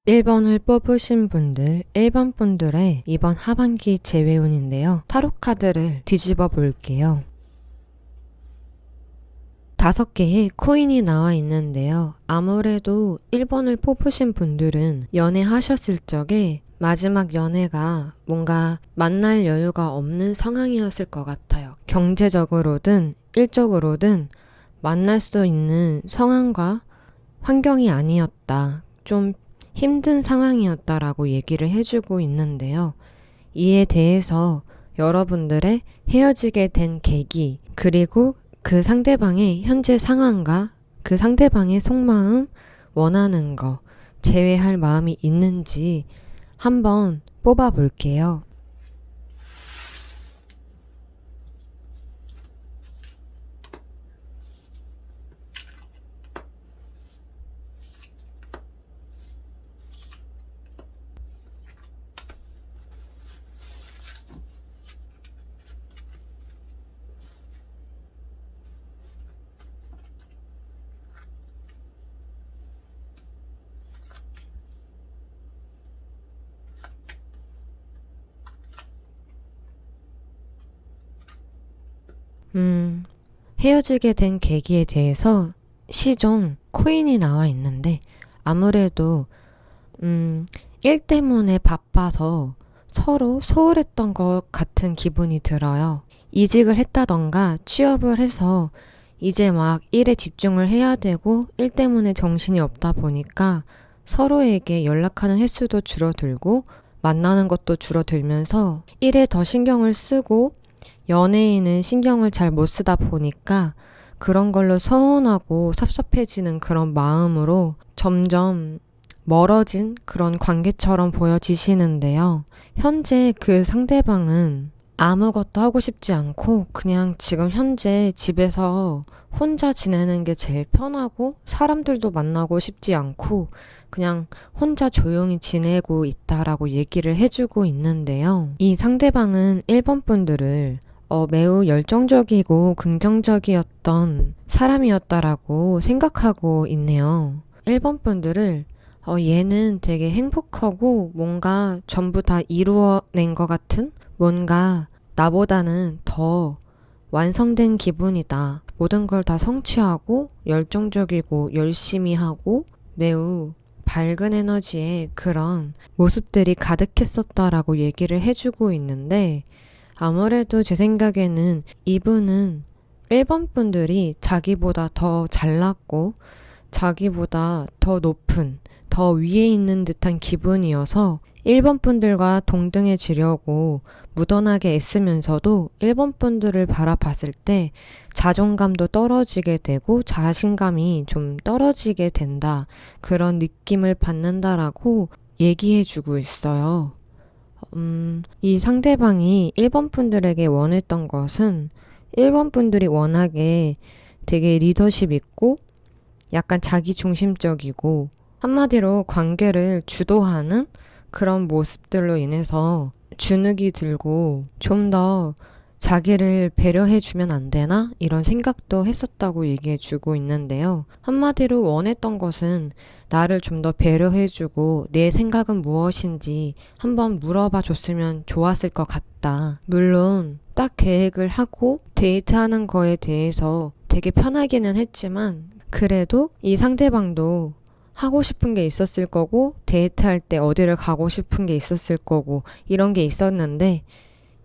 (1번을) 뽑으신 분들, 1번 분들의 이번 하반기 재회운인데요. 타로 카드를 뒤집어 볼게요. 5개의 코인이 나와 있는데요. 아무래도 1번을 뽑으신 분들은 연애하셨을 적에 마지막 연애가 뭔가 만날 여유가 없는 상황이었을 것 같아요. 경제적으로든 일적으로든 만날 수 있는 상황과 환경이 아니었다. 좀 힘든 상황이었다라고 얘기를 해주고 있는데요. 이에 대해서 여러분들의 헤어지게 된 계기, 그리고 그 상대방의 현재 상황과 그 상대방의 속마음, 원하는 거, 재회할 마음이 있는지 한번 뽑아 볼게요. 헤어지게 된 계기에 대해서 시종 코인이 나와 있는데 아무래도 일 때문에 바빠서 서로 소홀했던 것 같은 기분이 들어요. 이직을 했다던가 취업을 해서 이제 막 일에 집중을 해야 되고 일 때문에 정신이 없다 보니까 서로에게 연락하는 횟수도 줄어들고 만나는 것도 줄어들면서 일에 더 신경을 쓰고 연애에는 신경을 잘 못 쓰다 보니까 그런 걸로 서운하고 섭섭해지는 그런 마음으로 점점 멀어진 그런 관계처럼 보여지시는데요. 현재 그 상대방은 아무것도 하고 싶지 않고 그냥 지금 현재 집에서 혼자 지내는 게 제일 편하고 사람들도 만나고 싶지 않고 그냥 혼자 조용히 지내고 있다라고 얘기를 해주고 있는데요. 이 상대방은 1번 분들을 매우 열정적이고 긍정적이었던 사람이었다라고 생각하고 있네요. 1번 분들을 얘는 되게 행복하고 뭔가 전부 다 이루어낸 것 같은 뭔가 나보다는 더 완성된 기분이다. 모든 걸 다 성취하고 열정적이고 열심히 하고 매우 밝은 에너지의 그런 모습들이 가득했었다라고 얘기를 해주고 있는데 아무래도 제 생각에는 이분은 1번 분들이 자기보다 더 잘났고 자기보다 더 높은, 더 위에 있는 듯한 기분이어서 1번 분들과 동등해지려고 무던하게 애쓰면서도 1번 분들을 바라봤을 때 자존감도 떨어지게 되고 자신감이 좀 떨어지게 된다. 그런 느낌을 받는다라고 얘기해주고 있어요. 이 상대방이 1번 분들에게 원했던 것은 1번 분들이 워낙에 되게 리더십 있고 약간 자기중심적이고 한마디로 관계를 주도하는 그런 모습들로 인해서 주눅이 들고 좀 더 자기를 배려해주면 안 되나? 이런 생각도 했었다고 얘기해주고 있는데요. 한마디로 원했던 것은 나를 좀 더 배려해주고 내 생각은 무엇인지 한번 물어봐 줬으면 좋았을 것 같다. 물론 딱 계획을 하고 데이트하는 거에 대해서 되게 편하기는 했지만 그래도 이 상대방도 하고 싶은 게 있었을 거고 데이트할 때 어디를 가고 싶은 게 있었을 거고 이런 게 있었는데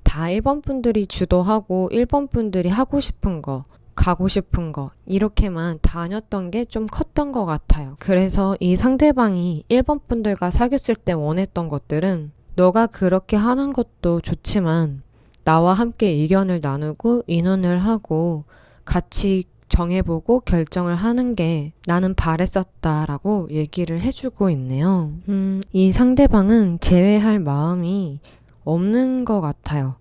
다 1번 분들이 주도하고 1번 분들이 하고 싶은 거, 가고 싶은 거 이렇게만 다녔던 게 좀 컸던 것 같아요. 그래서 이 상대방이 1번 분들과 사귀었을 때 원했던 것들은 너가 그렇게 하는 것도 좋지만 나와 함께 의견을 나누고 의논을 하고 같이 정해보고 결정을 하는 게 나는 바랬었다라고 얘기를 해주고 있네요. 이 상대방은 재회할 마음이 없는 것 같아요.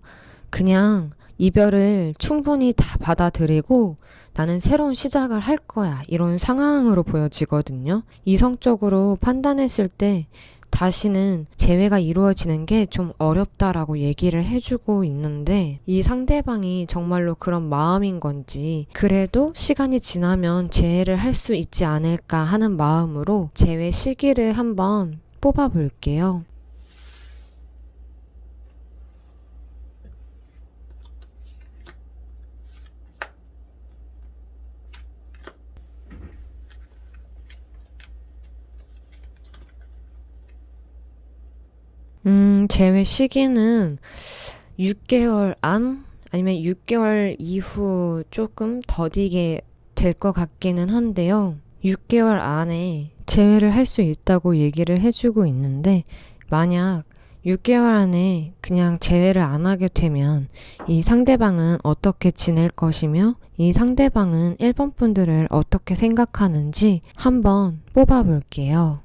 그냥 이별을 충분히 다 받아들이고 나는 새로운 시작을 할 거야 이런 상황으로 보여지거든요. 이성적으로 판단했을 때 다시는 재회가 이루어지는 게 좀 어렵다라고 얘기를 해주고 있는데 이 상대방이 정말로 그런 마음인 건지 그래도 시간이 지나면 재회를 할 수 있지 않을까 하는 마음으로 재회 시기를 한번 뽑아 볼게요. 재회 시기는 6개월 안 아니면 6개월 이후 조금 더디게 될 것 같기는 한데요. 6개월 안에 재회를 할 수 있다고 얘기를 해주고 있는데 만약 6개월 안에 그냥 재회를 안 하게 되면 이 상대방은 어떻게 지낼 것이며 이 상대방은 1번 분들을 어떻게 생각하는지 한번 뽑아볼게요.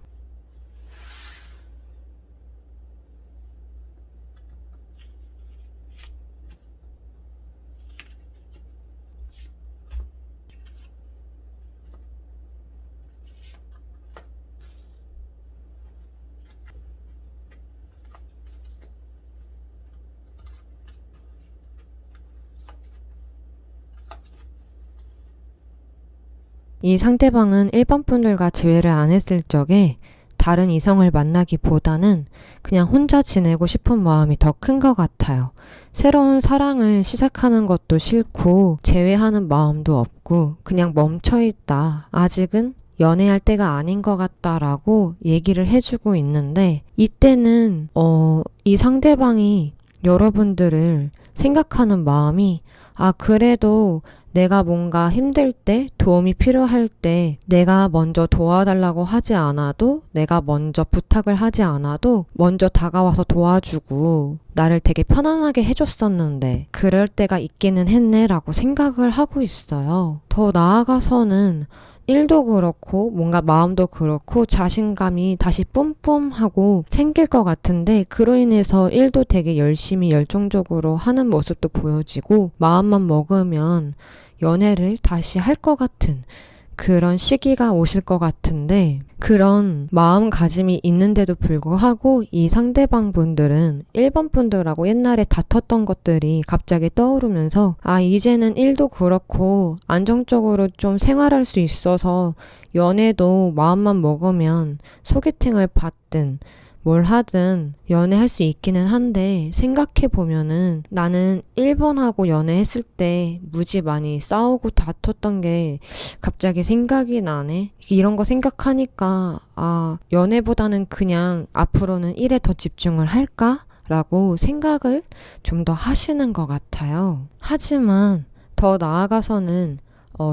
이 상대방은 1번 분들과 재회를 안 했을 적에 다른 이성을 만나기보다는 그냥 혼자 지내고 싶은 마음이 더 큰 것 같아요. 새로운 사랑을 시작하는 것도 싫고 재회하는 마음도 없고 그냥 멈춰있다. 아직은 연애할 때가 아닌 것 같다라고 얘기를 해주고 있는데 이때는 이 상대방이 여러분들을 생각하는 마음이 그래도 내가 뭔가 힘들 때, 도움이 필요할 때 내가 먼저 도와달라고 하지 않아도 내가 먼저 부탁을 하지 않아도 먼저 다가와서 도와주고 나를 되게 편안하게 해줬었는데 그럴 때가 있기는 했네 라고 생각을 하고 있어요. 더 나아가서는 일도 그렇고 뭔가 마음도 그렇고 자신감이 다시 뿜뿜하고 생길 것 같은데 그로 인해서 일도 되게 열심히 열정적으로 하는 모습도 보여지고 마음만 먹으면 연애를 다시 할 것 같은 그런 시기가 오실 것 같은데 그런 마음가짐이 있는데도 불구하고 이 상대방 분들은 1번 분들하고 옛날에 다퉜던 것들이 갑자기 떠오르면서 이제는 일도 그렇고 안정적으로 좀 생활할 수 있어서 연애도 마음만 먹으면 소개팅을 받든 뭘 하든 연애할 수 있기는 한데 생각해보면은 나는 1번하고 연애했을 때 무지 많이 싸우고 다퉜던 게 갑자기 생각이 나네. 이런 거 생각하니까 연애보다는 그냥 앞으로는 일에 더 집중을 할까? 라고 생각을 좀 더 하시는 것 같아요. 하지만 더 나아가서는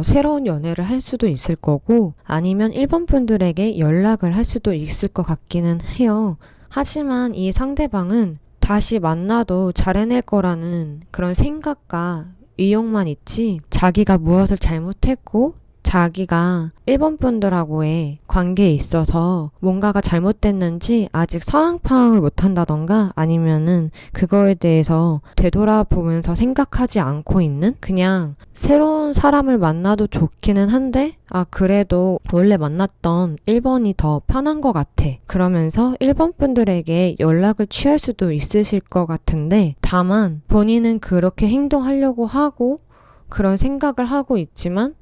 새로운 연애를 할 수도 있을 거고 아니면 1번 분들에게 연락을 할 수도 있을 것 같기는 해요. 하지만 이 상대방은 다시 만나도 잘 해낼 거라는 그런 생각과 의욕만 있지 자기가 무엇을 잘못했고 자기가 1번 분들하고의 관계에 있어서 뭔가가 잘못됐는지 아직 상황 파악을 못한다던가 아니면은 그거에 대해서 되돌아보면서 생각하지 않고 있는 그냥 새로운 사람을 만나도 좋기는 한데 그래도 원래 만났던 1번이 더 편한 것 같아. 그러면서 1번 분들에게 연락을 취할 수도 있으실 것 같은데 다만 본인은 그렇게 행동하려고 하고 그런 생각을 하고 있지만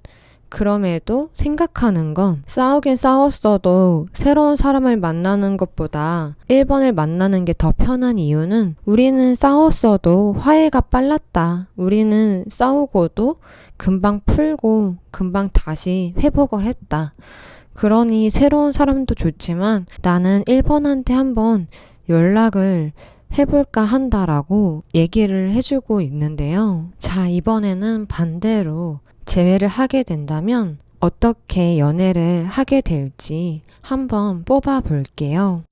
그럼에도 생각하는 건 싸우긴 싸웠어도 새로운 사람을 만나는 것보다 1번을 만나는 게 더 편한 이유는 우리는 싸웠어도 화해가 빨랐다. 우리는 싸우고도 금방 풀고 금방 다시 회복을 했다. 그러니 새로운 사람도 좋지만 나는 1번한테 한번 연락을 해볼까 한다라고 얘기를 해주고 있는데요. 자, 이번에는 반대로 재회를 하게 된다면 어떻게 연애를 하게 될지 한번 뽑아 볼게요.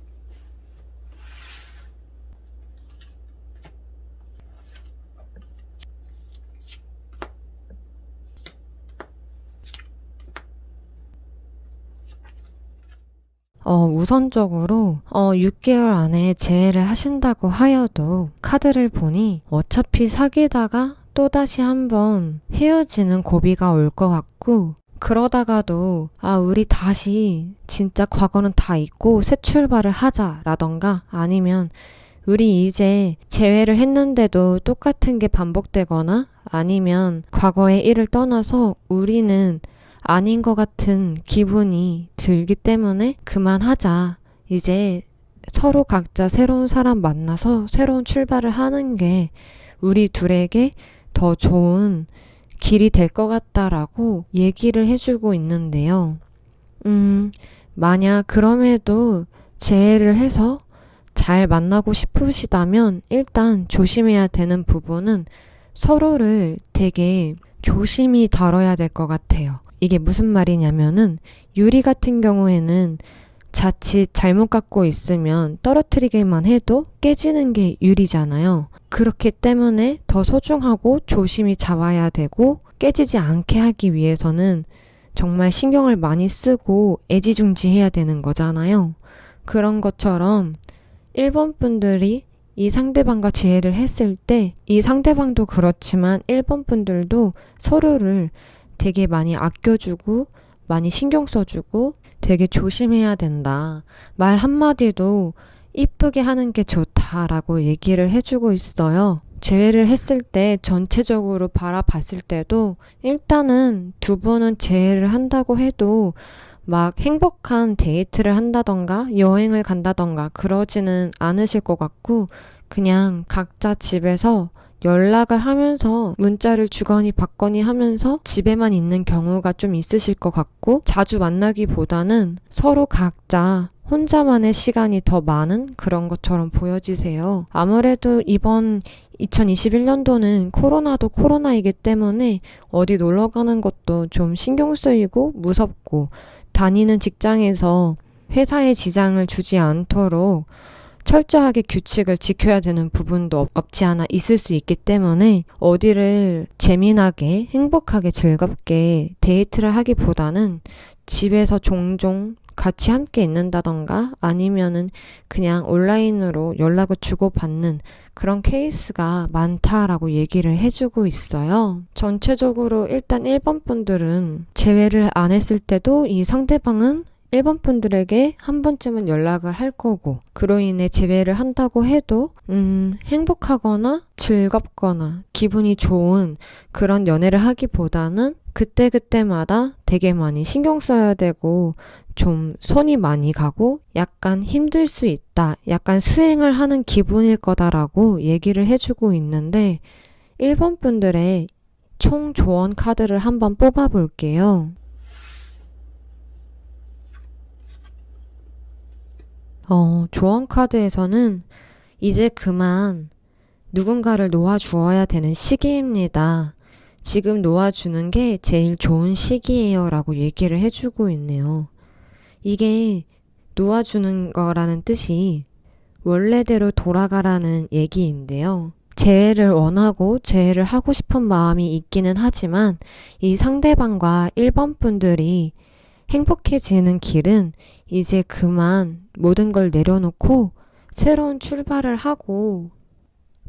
우선적으로 6개월 안에 재회를 하신다고 하여도 카드를 보니 어차피 사귀다가 또다시 한번 헤어지는 고비가 올 것 같고 그러다가도 우리 다시 진짜 과거는 다 잊고 새 출발을 하자라던가 아니면 우리 이제 재회를 했는데도 똑같은 게 반복되거나 아니면 과거의 일을 떠나서 우리는 아닌 것 같은 기분이 들기 때문에 그만하자. 이제 서로 각자 새로운 사람 만나서 새로운 출발을 하는 게 우리 둘에게 더 좋은 길이 될 것 같다라고 얘기를 해주고 있는데요. 만약 그럼에도 재회를 해서 잘 만나고 싶으시다면 일단 조심해야 되는 부분은 서로를 되게 조심히 다뤄야 될 것 같아요. 이게 무슨 말이냐면은 유리 같은 경우에는 자칫 잘못 갖고 있으면 떨어뜨리기만 해도 깨지는 게 유리잖아요. 그렇기 때문에 더 소중하고 조심히 잡아야 되고 깨지지 않게 하기 위해서는 정말 신경을 많이 쓰고 애지중지해야 되는 거잖아요. 그런 것처럼 1번 분들이 이 상대방과 재회를 했을 때 이 상대방도 그렇지만 1번 분들도 서로를 되게 많이 아껴주고 많이 신경 써주고 되게 조심해야 된다. 말 한마디도 이쁘게 하는 게 좋다라고 얘기를 해주고 있어요. 재회를 했을 때 전체적으로 바라봤을 때도 일단은 두 분은 재회를 한다고 해도 막 행복한 데이트를 한다던가 여행을 간다던가 그러지는 않으실 것 같고 그냥 각자 집에서 연락을 하면서 문자를 주거니 받거니 하면서 집에만 있는 경우가 좀 있으실 것 같고 자주 만나기보다는 서로 각자 혼자만의 시간이 더 많은 그런 것처럼 보여지세요. 아무래도 이번 2021년도는 코로나도 코로나이기 때문에 어디 놀러 가는 것도 좀 신경 쓰이고 무섭고 다니는 직장에서 회사에 지장을 주지 않도록 철저하게 규칙을 지켜야 되는 부분도 없지 않아 있을 수 있기 때문에 어디를 재미나게 행복하게 즐겁게 데이트를 하기보다는 집에서 종종 같이 함께 있는다던가 아니면은 그냥 온라인으로 연락을 주고받는 그런 케이스가 많다라고 얘기를 해주고 있어요. 전체적으로 일단 1번 분들은 재회를 안 했을 때도 이 상대방은 1번 분들에게 한 번쯤은 연락을 할 거고 그로 인해 재회를 한다고 해도 행복하거나 즐겁거나 기분이 좋은 그런 연애를 하기보다는 그때그때마다 되게 많이 신경 써야 되고 좀 손이 많이 가고 약간 힘들 수 있다. 약간 수행을 하는 기분일 거다라고 얘기를 해주고 있는데 1번 분들의 총 조언 카드를 한번 뽑아 볼게요. 조언 카드에서는 이제 그만 누군가를 놓아주어야 되는 시기입니다. 지금 놓아주는 게 제일 좋은 시기예요 라고 얘기를 해주고 있네요. 이게 놓아주는 거라는 뜻이 원래대로 돌아가라는 얘기인데요. 재회를 원하고 재회를 하고 싶은 마음이 있기는 하지만 이 상대방과 1번 분들이 행복해지는 길은 이제 그만 모든 걸 내려놓고 새로운 출발을 하고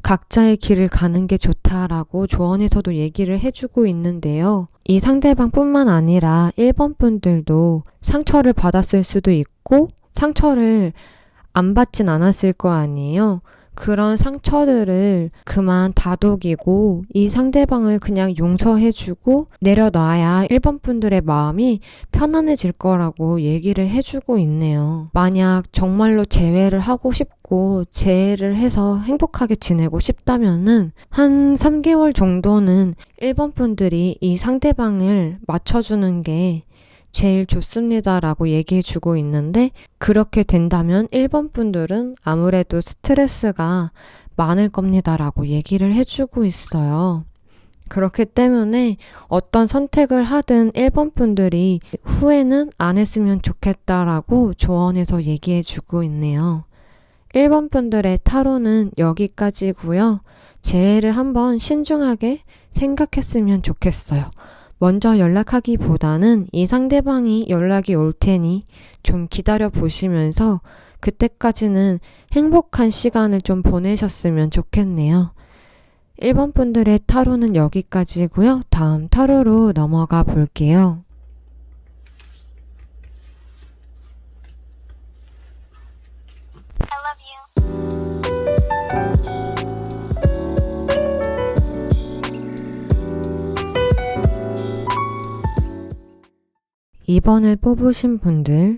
각자의 길을 가는 게 좋다라고 조언에서도 얘기를 해주고 있는데요. 이 상대방뿐만 아니라 1번 분들도 상처를 받았을 수도 있고 상처를 안 받진 않았을 거 아니에요. 그런 상처들을 그만 다독이고 이 상대방을 그냥 용서해주고 내려놔야 1번 분들의 마음이 편안해질 거라고 얘기를 해주고 있네요. 만약 정말로 재회를 하고 싶고 재회를 해서 행복하게 지내고 싶다면은 한 3개월 정도는 1번 분들이 이 상대방을 맞춰주는 게 제일 좋습니다라고 얘기해주고 있는데 그렇게 된다면 1번 분들은 아무래도 스트레스가 많을 겁니다라고 얘기를 해주고 있어요. 그렇기 때문에 어떤 선택을 하든 1번 분들이 후회는 안 했으면 좋겠다라고 조언해서 얘기해주고 있네요. 1번 분들의 타로는 여기까지고요. 재회를 한번 신중하게 생각했으면 좋겠어요. 먼저 연락하기보다는 이 상대방이 연락이 올 테니 좀 기다려 보시면서 그때까지는 행복한 시간을 좀 보내셨으면 좋겠네요. 1번 분들의 타로는 여기까지고요. 다음 타로로 넘어가 볼게요. 2번을 뽑으신 분들,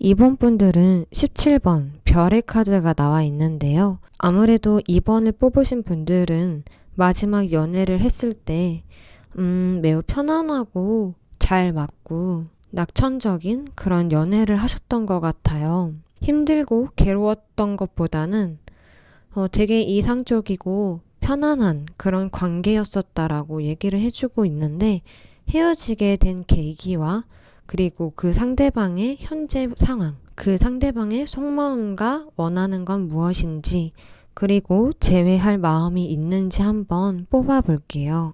이번 분들은 17번 별의 카드가 나와 있는데요. 아무래도 2번을 뽑으신 분들은 마지막 연애를 했을 때 매우 편안하고 잘 맞고 낙천적인 그런 연애를 하셨던 것 같아요. 힘들고 괴로웠던 것보다는 되게 이상적이고 편안한 그런 관계였었다라고 얘기를 해주고 있는데, 헤어지게 된 계기와 그리고 그 상대방의 현재 상황, 그 상대방의 속마음과 원하는 건 무엇인지, 그리고 재회할 마음이 있는지 한번 뽑아볼게요.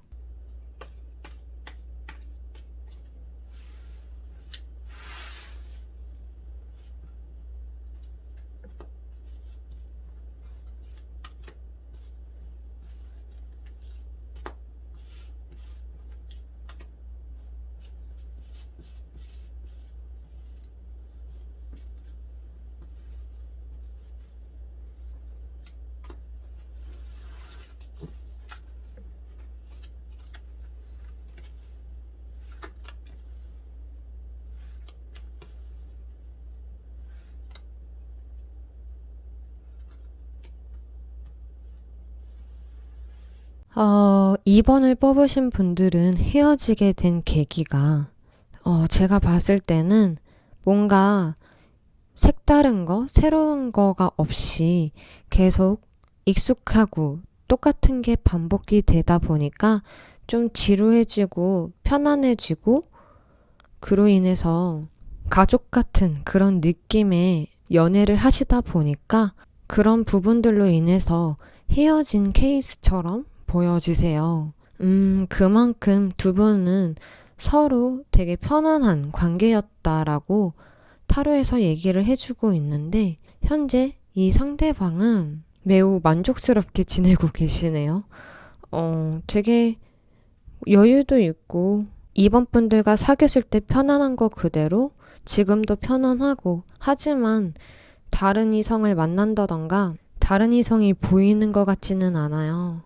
어, 2번을 뽑으신 분들은 헤어지게 된 계기가, 제가 봤을 때는 뭔가 색다른 거, 새로운 거가 없이 계속 익숙하고 똑같은 게 반복이 되다 보니까 좀 지루해지고 편안해지고, 그로 인해서 가족 같은 그런 느낌의 연애를 하시다 보니까 그런 부분들로 인해서 헤어진 케이스처럼 보여지세요. 그만큼 두 분은 서로 되게 편안한 관계였다라고 타로에서 얘기를 해주고 있는데, 현재 이 상대방은 매우 만족스럽게 지내고 계시네요. 되게 여유도 있고, 이번 분들과 사귀었을 때 편안한 거 그대로 지금도 편안하고, 하지만 다른 이성을 만난다던가 다른 이성이 보이는 것 같지는 않아요.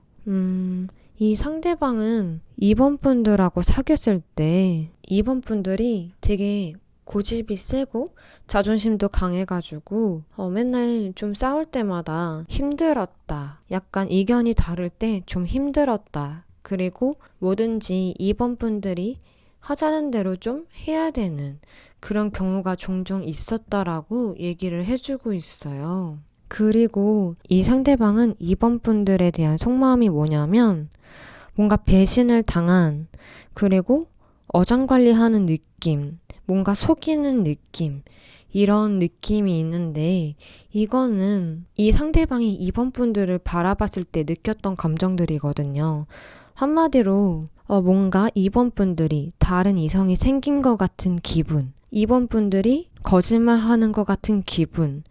이 상대방은 이번 분들하고 사귀었을 때 이번 분들이 되게 고집이 세고 자존심도 강해가지고 맨날 좀 싸울 때마다 힘들었다. 약간 의견이 다를 때 좀 힘들었다. 그리고 뭐든지 이번 분들이 하자는 대로 좀 해야 되는 그런 경우가 종종 있었다라고 얘기를 해주고 있어요. 그리고 이 상대방은 이번 분들에 대한 속마음이 뭐냐면, 뭔가 배신을 당한, 그리고 어장관리하는 느낌, 뭔가 속이는 느낌, 이런 느낌이 있는데, 이거는 이 상대방이 이번 분들을 바라봤을 때 느꼈던 감정들이거든요. 한마디로 뭔가 이번 분들이 다른 이성이 생긴 것 같은 기분, 이번 분들이 거짓말하는 것 같은 기분,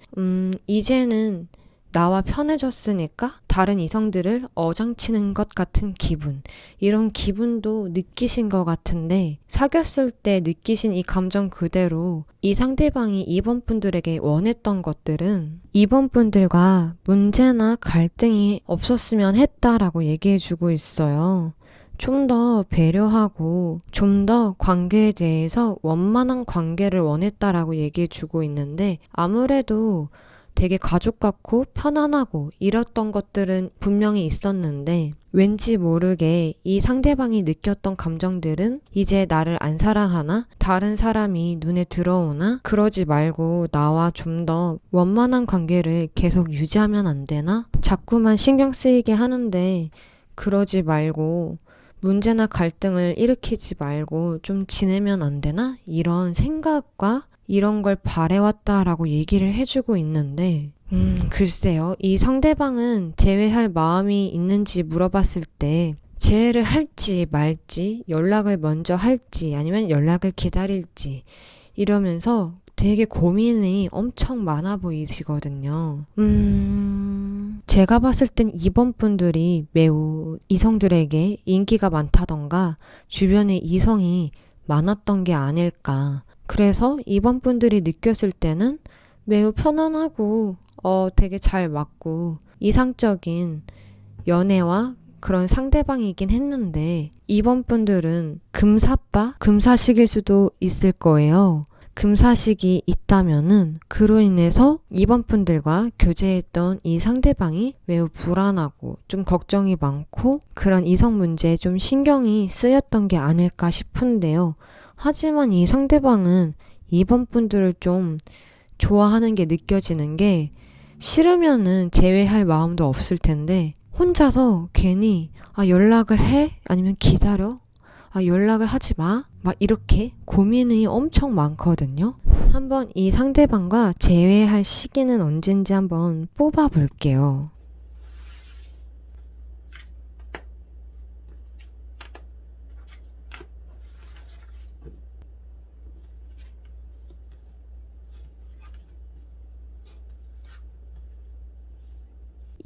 이제는 나와 편해졌으니까 다른 이성들을 어장치는 것 같은 기분, 이런 기분도 느끼신 것 같은데, 사귀었을 때 느끼신 이 감정 그대로 이 상대방이 이번 분들에게 원했던 것들은 이번 분들과 문제나 갈등이 없었으면 했다라고 얘기해주고 있어요. 좀 더 배려하고 좀 더 관계에 대해서 원만한 관계를 원했다라고 얘기해주고 있는데, 아무래도 되게 가족 같고 편안하고 이랬던 것들은 분명히 있었는데, 왠지 모르게 이 상대방이 느꼈던 감정들은 이제 나를 안 사랑하나? 다른 사람이 눈에 들어오나? 그러지 말고 나와 좀 더 원만한 관계를 계속 유지하면 안 되나? 자꾸만 신경 쓰이게 하는데 그러지 말고 문제나 갈등을 일으키지 말고 좀 지내면 안 되나? 이런 생각과 이런 걸 바래왔다라고 얘기를 해주고 있는데, 글쎄요. 이 상대방은 재회할 마음이 있는지 물어봤을 때 재회를 할지 말지, 연락을 먼저 할지 아니면 연락을 기다릴지 이러면서 되게 고민이 엄청 많아 보이시거든요. 제가 봤을 땐 이번 분들이 매우 이성들에게 인기가 많다던가 주변에 이성이 많았던 게 아닐까. 그래서 이번 분들이 느꼈을 때는 매우 편안하고 되게 잘 맞고 이상적인 연애와 그런 상대방이긴 했는데 2번 분들은 금사빠? 금사식일 수도 있을 거예요. 금사식이 있다면은 그로 인해서 2번 분들과 교제했던 이 상대방이 매우 불안하고 좀 걱정이 많고 그런 이성 문제에 좀 신경이 쓰였던 게 아닐까 싶은데요. 하지만 이 상대방은 2번 분들을 좀 좋아하는 게 느껴지는 게 싫으면은 제외할 마음도 없을 텐데 혼자서 괜히 연락을 해? 아니면 기다려? 연락을 하지 마? 막 이렇게 고민이 엄청 많거든요. 한번 이 상대방과 재회할 시기는 언젠지 한번 뽑아 볼게요.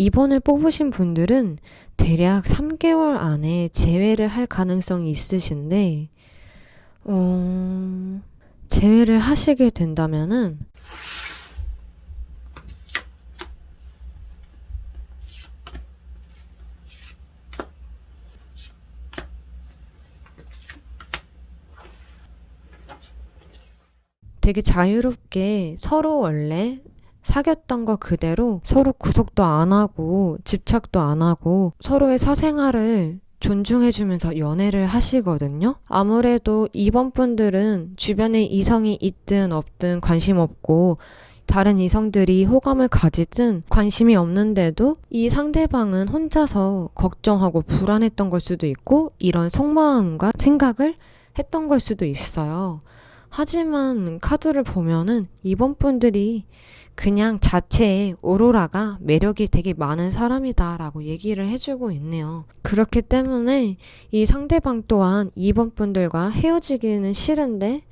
이번을 뽑으신 분들은 대략 3개월 안에 재회를 할 가능성이 있으신데, 재회를 하시게 된다면은 되게 자유롭게 서로 원래 사귀었던 거 그대로 서로 구속도 안 하고 집착도 안 하고 서로의 사생활을 존중해주면서 연애를 하시거든요. 아무래도 이번 분들은 주변에 이성이 있든 없든 관심 없고 다른 이성들이 호감을 가지든 관심이 없는데도 이 상대방은 혼자서 걱정하고 불안했던 걸 수도 있고 이런 속마음과 생각을 했던 걸 수도 있어요. 하지만 카드를 보면은 이번 분들이 그냥 자체의 오로라가 매력이 되게 많은 사람이다라고 얘기를 해주고 있네요. 그렇기 때문에 이 상대방 또한 이번 분들과 헤어지기는 싫은데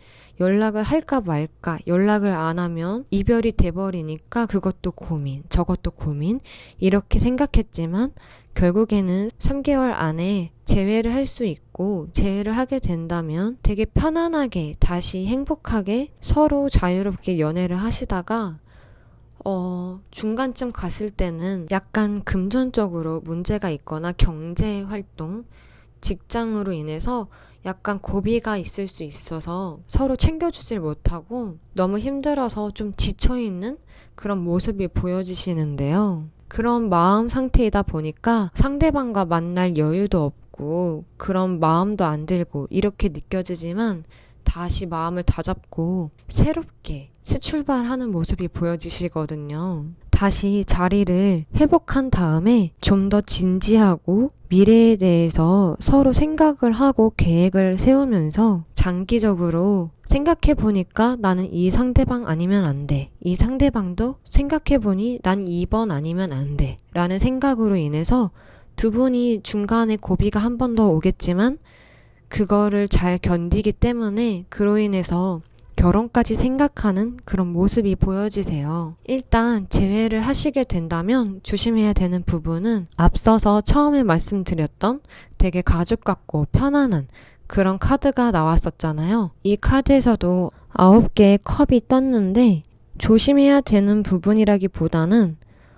연락을 할까 말까, 연락을 안 하면 이별이 돼버리니까 그것도 고민, 저것도 고민, 이렇게 생각했지만 결국에는 3개월 안에 재회를 할 수 있고 재회를 하게 된다면 되게 편안하게 다시 행복하게 서로 자유롭게 연애를 하시다가 중간쯤 갔을 때는 약간 금전적으로 문제가 있거나 경제 활동, 직장으로 인해서 약간 고비가 있을 수 있어서 서로 챙겨주질 못하고 너무 힘들어서 좀 지쳐있는 그런 모습이 보여지시는데요. 그런 마음 상태이다 보니까 상대방과 만날 여유도 없고 그런 마음도 안 들고 이렇게 느껴지지만 다시 마음을 다잡고 새롭게 새 출발하는 모습이 보여지시거든요. 다시 자리를 회복한 다음에 좀 더 진지하고 미래에 대해서 서로 생각을 하고 계획을 세우면서 장기적으로 생각해보니까 나는 이 상대방 아니면 안 돼. 이 상대방도 생각해보니 난 2번 아니면 안 돼. 라는 생각으로 인해서 두 분이 중간에 고비가 한 번 더 오겠지만 그거를 잘 견디기 때문에 그로 인해서 결혼까지 생각하는 그런 모습이 보여지세요. 일단 재회를 하시게 된다면 조심해야 되는 부분은 앞서서 처음에 말씀드렸던 되게 가족 같고 편안한 그런 카드가 나왔었잖아요. 이 카드에서도 9개의 컵이 떴는데 조심해야 되는 부분이라기보다는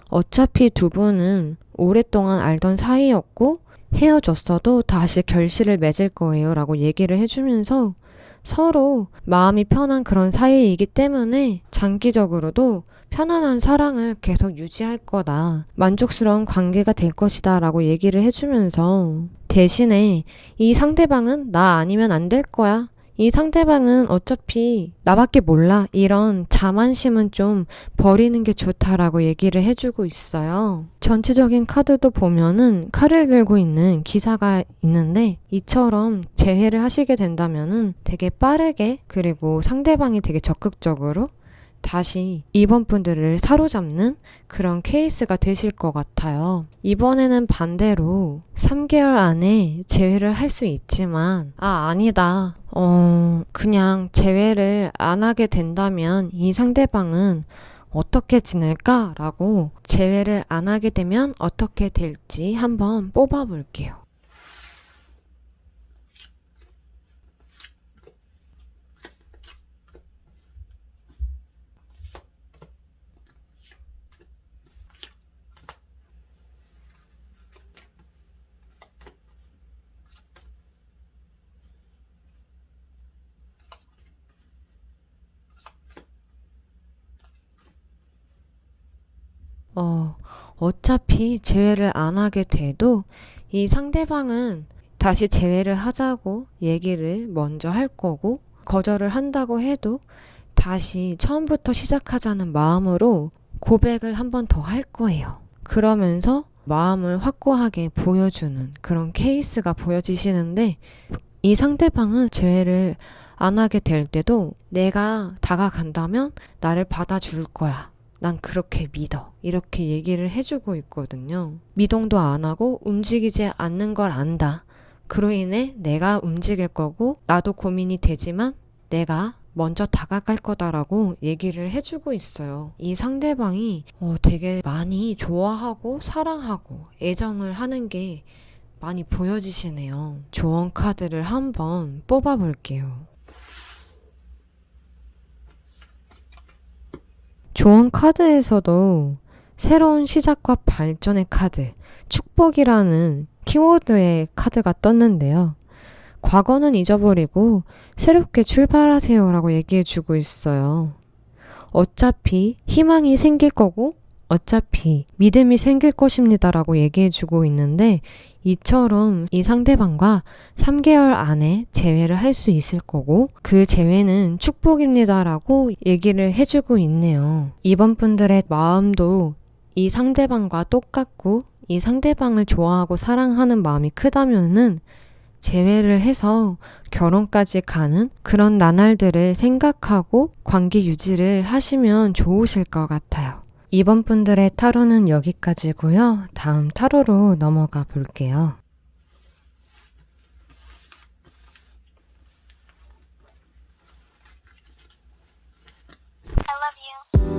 어차피 두 분은 오랫동안 알던 사이였고 헤어졌어도 다시 결실을 맺을 거예요 라고 얘기를 해주면서 서로 마음이 편한 그런 사이이기 때문에 장기적으로도 편안한 사랑을 계속 유지할 거다. 만족스러운 관계가 될 것이다 라고 얘기를 해주면서 대신에 이 상대방은 나 아니면 안 될 거야. 이 상대방은 어차피 나밖에 몰라. 이런 자만심은 좀 버리는 게 좋다라고 얘기를 해주고 있어요. 전체적인 카드도 보면은 칼을 들고 있는 기사가 있는데 이처럼 재회를 하시게 된다면은 되게 빠르게 그리고 상대방이 되게 적극적으로 다시 이번 분들을 사로잡는 그런 케이스가 되실 것 같아요. 이번에는 반대로 3개월 안에 재회를 할 수 있지만 아니다. 그냥 재회를 안 하게 된다면 이 상대방은 어떻게 지낼까라고 재회를 안 하게 되면 어떻게 될지 한번 뽑아볼게요. 어차피 재회를 안 하게 돼도 이 상대방은 다시 재회를 하자고 얘기를 먼저 할 거고, 거절을 한다고 해도 다시 처음부터 시작하자는 마음으로 고백을 한 번 더 할 거예요. 그러면서 마음을 확고하게 보여주는 그런 케이스가 보여지시는데, 이 상대방은 재회를 안 하게 될 때도 내가 다가간다면 나를 받아줄 거야. 난 그렇게 믿어. 이렇게 얘기를 해주고 있거든요. 미동도 안 하고 움직이지 않는 걸 안다. 그로 인해 내가 움직일 거고 나도 고민이 되지만 내가 먼저 다가갈 거다라고 얘기를 해주고 있어요. 이 상대방이 되게 많이 좋아하고 사랑하고 애정을 하는 게 많이 보여지시네요. 조언 카드를 한번 뽑아볼게요. 조언 카드에서도 새로운 시작과 발전의 카드, 축복이라는 키워드의 카드가 떴는데요. 과거는 잊어버리고 새롭게 출발하세요 라고 얘기해주고 있어요. 어차피 희망이 생길 거고 어차피 믿음이 생길 것입니다 라고 얘기해주고 있는데, 이처럼 이 상대방과 3개월 안에 재회를 할 수 있을 거고 그 재회는 축복입니다 라고 얘기를 해주고 있네요. 이번 분들의 마음도 이 상대방과 똑같고 이 상대방을 좋아하고 사랑하는 마음이 크다면은 재회를 해서 결혼까지 가는 그런 나날들을 생각하고 관계 유지를 하시면 좋으실 것 같아요. 이번 분들의 타로는 여기까지고요. 다음 타로로 넘어가 볼게요. I love you.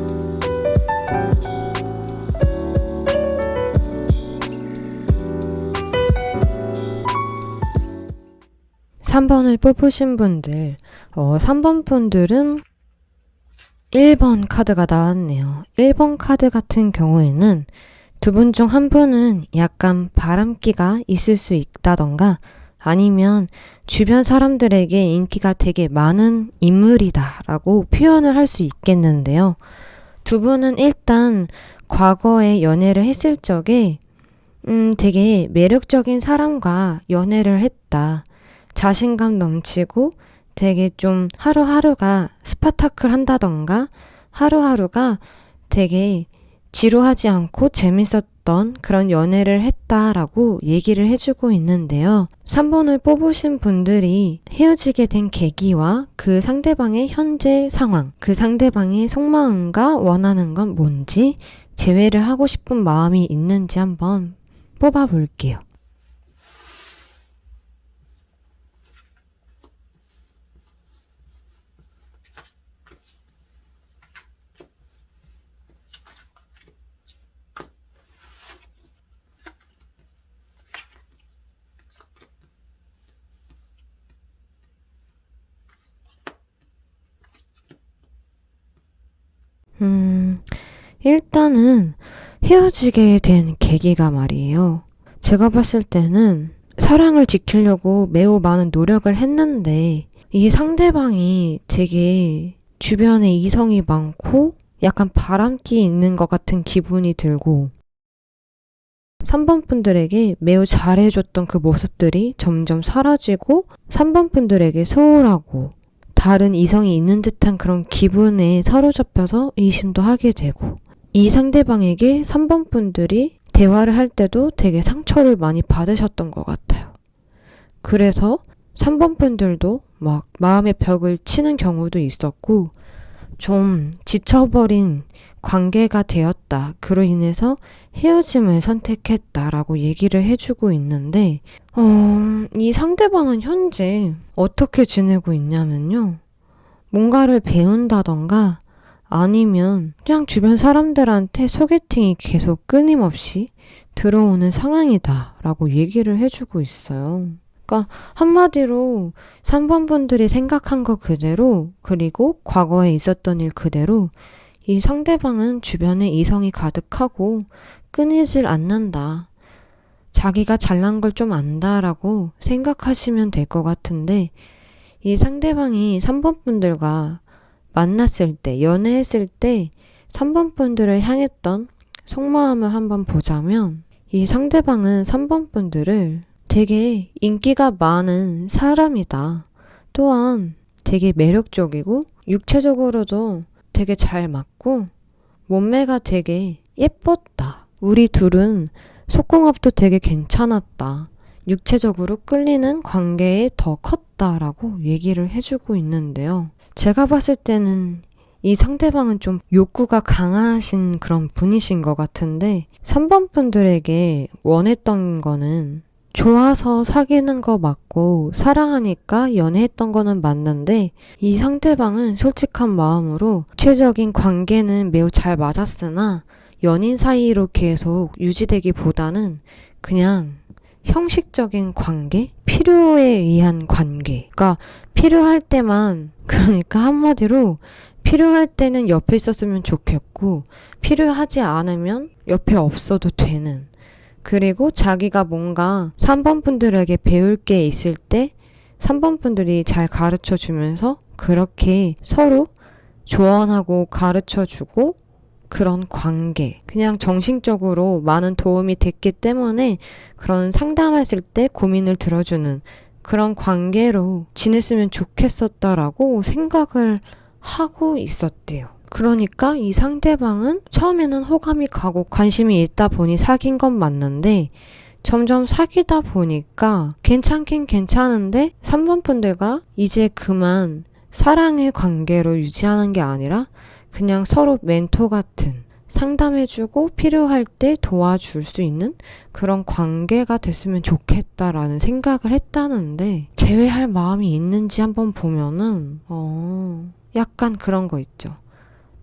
3번을 뽑으신 분들, 3번 분들은 1번 카드가 나왔네요. 1번 카드 같은 경우에는 두 분 중 한 분은 약간 바람기가 있을 수 있다던가 아니면 주변 사람들에게 인기가 되게 많은 인물이다 라고 표현을 할 수 있겠는데요. 두 분은 일단 과거에 연애를 했을 적에 되게 매력적인 사람과 연애를 했다. 자신감 넘치고 되게 좀 하루하루가 스파타클 한다던가 하루하루가 되게 지루하지 않고 재밌었던 그런 연애를 했다라고 얘기를 해주고 있는데요. 3번을 뽑으신 분들이 헤어지게 된 계기와 그 상대방의 현재 상황, 그 상대방의 속마음과 원하는 건 뭔지, 재회를 하고 싶은 마음이 있는지 한번 뽑아볼게요. 일단은 헤어지게 된 계기가 말이에요. 제가 봤을 때는 사랑을 지키려고 매우 많은 노력을 했는데 이 상대방이 되게 주변에 이성이 많고 약간 바람기 있는 것 같은 기분이 들고 3번 분들에게 매우 잘해줬던 그 모습들이 점점 사라지고 3번 분들에게 소홀하고 다른 이성이 있는 듯한 그런 기분에 사로잡혀서 의심도 하게 되고, 이 상대방에게 3번 분들이 대화를 할 때도 되게 상처를 많이 받으셨던 것 같아요. 그래서 3번 분들도 막 마음의 벽을 치는 경우도 있었고 좀 지쳐버린 관계가 되었다. 그로 인해서 헤어짐을 선택했다라고 얘기를 해주고 있는데 이 상대방은 현재 어떻게 지내고 있냐면요. 뭔가를 배운다던가 아니면 그냥 주변 사람들한테 소개팅이 계속 끊임없이 들어오는 상황이다라고 얘기를 해주고 있어요. 그러니까 한마디로 3번 분들이 생각한 거 그대로, 그리고 과거에 있었던 일 그대로 이 상대방은 주변에 이성이 가득하고 끊이질 않는다. 자기가 잘난 걸 좀 안다라고 생각하시면 될 것 같은데, 이 상대방이 3번 분들과 만났을 때, 연애했을 때 3번 분들을 향했던 속마음을 한번 보자면 이 상대방은 3번 분들을 되게 인기가 많은 사람이다. 또한 되게 매력적이고 육체적으로도 되게 잘 맞고 몸매가 되게 예뻤다. 우리 둘은 속궁합도 되게 괜찮았다. 육체적으로 끌리는 관계에 더 컸다라고 얘기를 해주고 있는데요. 제가 봤을 때는 이 상대방은 좀 욕구가 강하신 그런 분이신 것 같은데 3번 분들에게 원했던 거는 좋아서 사귀는 거 맞고 사랑하니까 연애했던 거는 맞는데 이 상대방은 솔직한 마음으로 육체적인 관계는 매우 잘 맞았으나 연인 사이로 계속 유지되기보다는 그냥 형식적인 관계? 필요에 의한 관계. 그러니까 필요할 때만, 그러니까 한마디로 필요할 때는 옆에 있었으면 좋겠고 필요하지 않으면 옆에 없어도 되는, 그리고 자기가 뭔가 3번 분들에게 배울 게 있을 때 3번 분들이 잘 가르쳐 주면서 그렇게 서로 조언하고 가르쳐 주고 그런 관계, 그냥 정신적으로 많은 도움이 됐기 때문에 그런 상담했을 때 고민을 들어주는 그런 관계로 지냈으면 좋겠었다라고 생각을 하고 있었대요. 그러니까 이 상대방은 처음에는 호감이 가고 관심이 있다 보니 사귄 건 맞는데 점점 사귀다 보니까 괜찮긴 괜찮은데 3번 분들과 이제 그만 사랑의 관계로 유지하는 게 아니라 그냥 서로 멘토 같은, 상담해주고 필요할 때 도와줄 수 있는 그런 관계가 됐으면 좋겠다라는 생각을 했다는데 제외할 마음이 있는지 한번 보면은 약간 그런 거 있죠.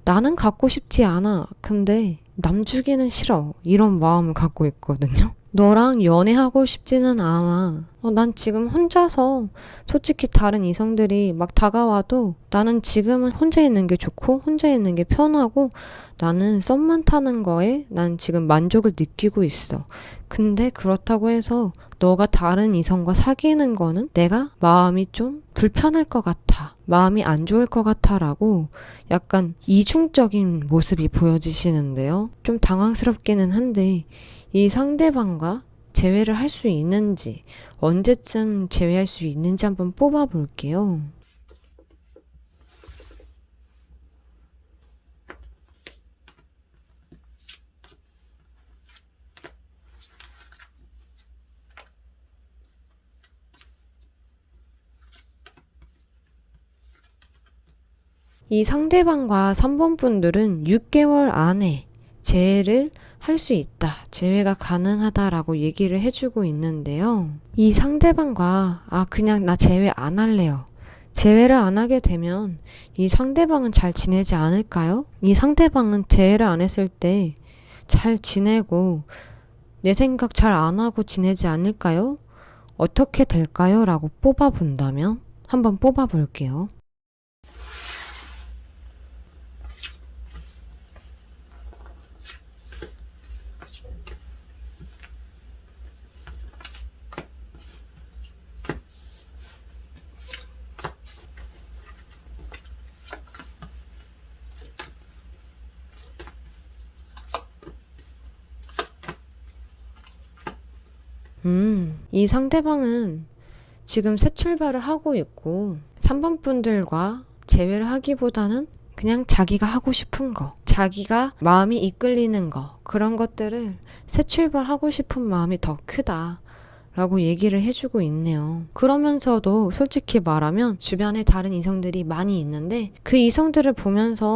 나는 갖고 싶지 않아. 근데 남 주기는 싫어. 이런 마음을 갖고 있거든요. 너랑 연애하고 싶지는 않아. 난 지금 혼자서 솔직히 다른 이성들이 막 다가와도 나는 지금은 혼자 있는 게 좋고 혼자 있는 게 편하고 나는 썸만 타는 거에 난 지금 만족을 느끼고 있어. 근데 그렇다고 해서 너가 다른 이성과 사귀는 거는 내가 마음이 좀 불편할 것 같아. 마음이 안 좋을 것 같아 라고 약간 이중적인 모습이 보여지시는데요. 좀 당황스럽기는 한데 이 상대방과 재회를 할 수 있는지, 언제쯤 재회할 수 있는지 한번 뽑아볼게요. 이 상대방과 3번 분들은 6개월 안에 재회를 할 수 있다. 재회가 가능하다라고 얘기를 해주고 있는데요. 이 상대방과 그냥 나 재회 안 할래요. 재회를 안 하게 되면 이 상대방은 잘 지내지 않을까요? 이 상대방은 재회를 안 했을 때 잘 지내고 내 생각 잘 안 하고 지내지 않을까요? 어떻게 될까요? 라고 뽑아본다면 한번 뽑아볼게요. 이 상대방은 지금 새 출발을 하고 있고 3번 분들과 재회를 하기보다는 그냥 자기가 하고 싶은 거, 자기가 마음이 이끌리는 거, 그런 것들을 새 출발하고 싶은 마음이 더 크다 라고 얘기를 해주고 있네요. 그러면서도 솔직히 말하면 주변에 다른 이성들이 많이 있는데 그 이성들을 보면서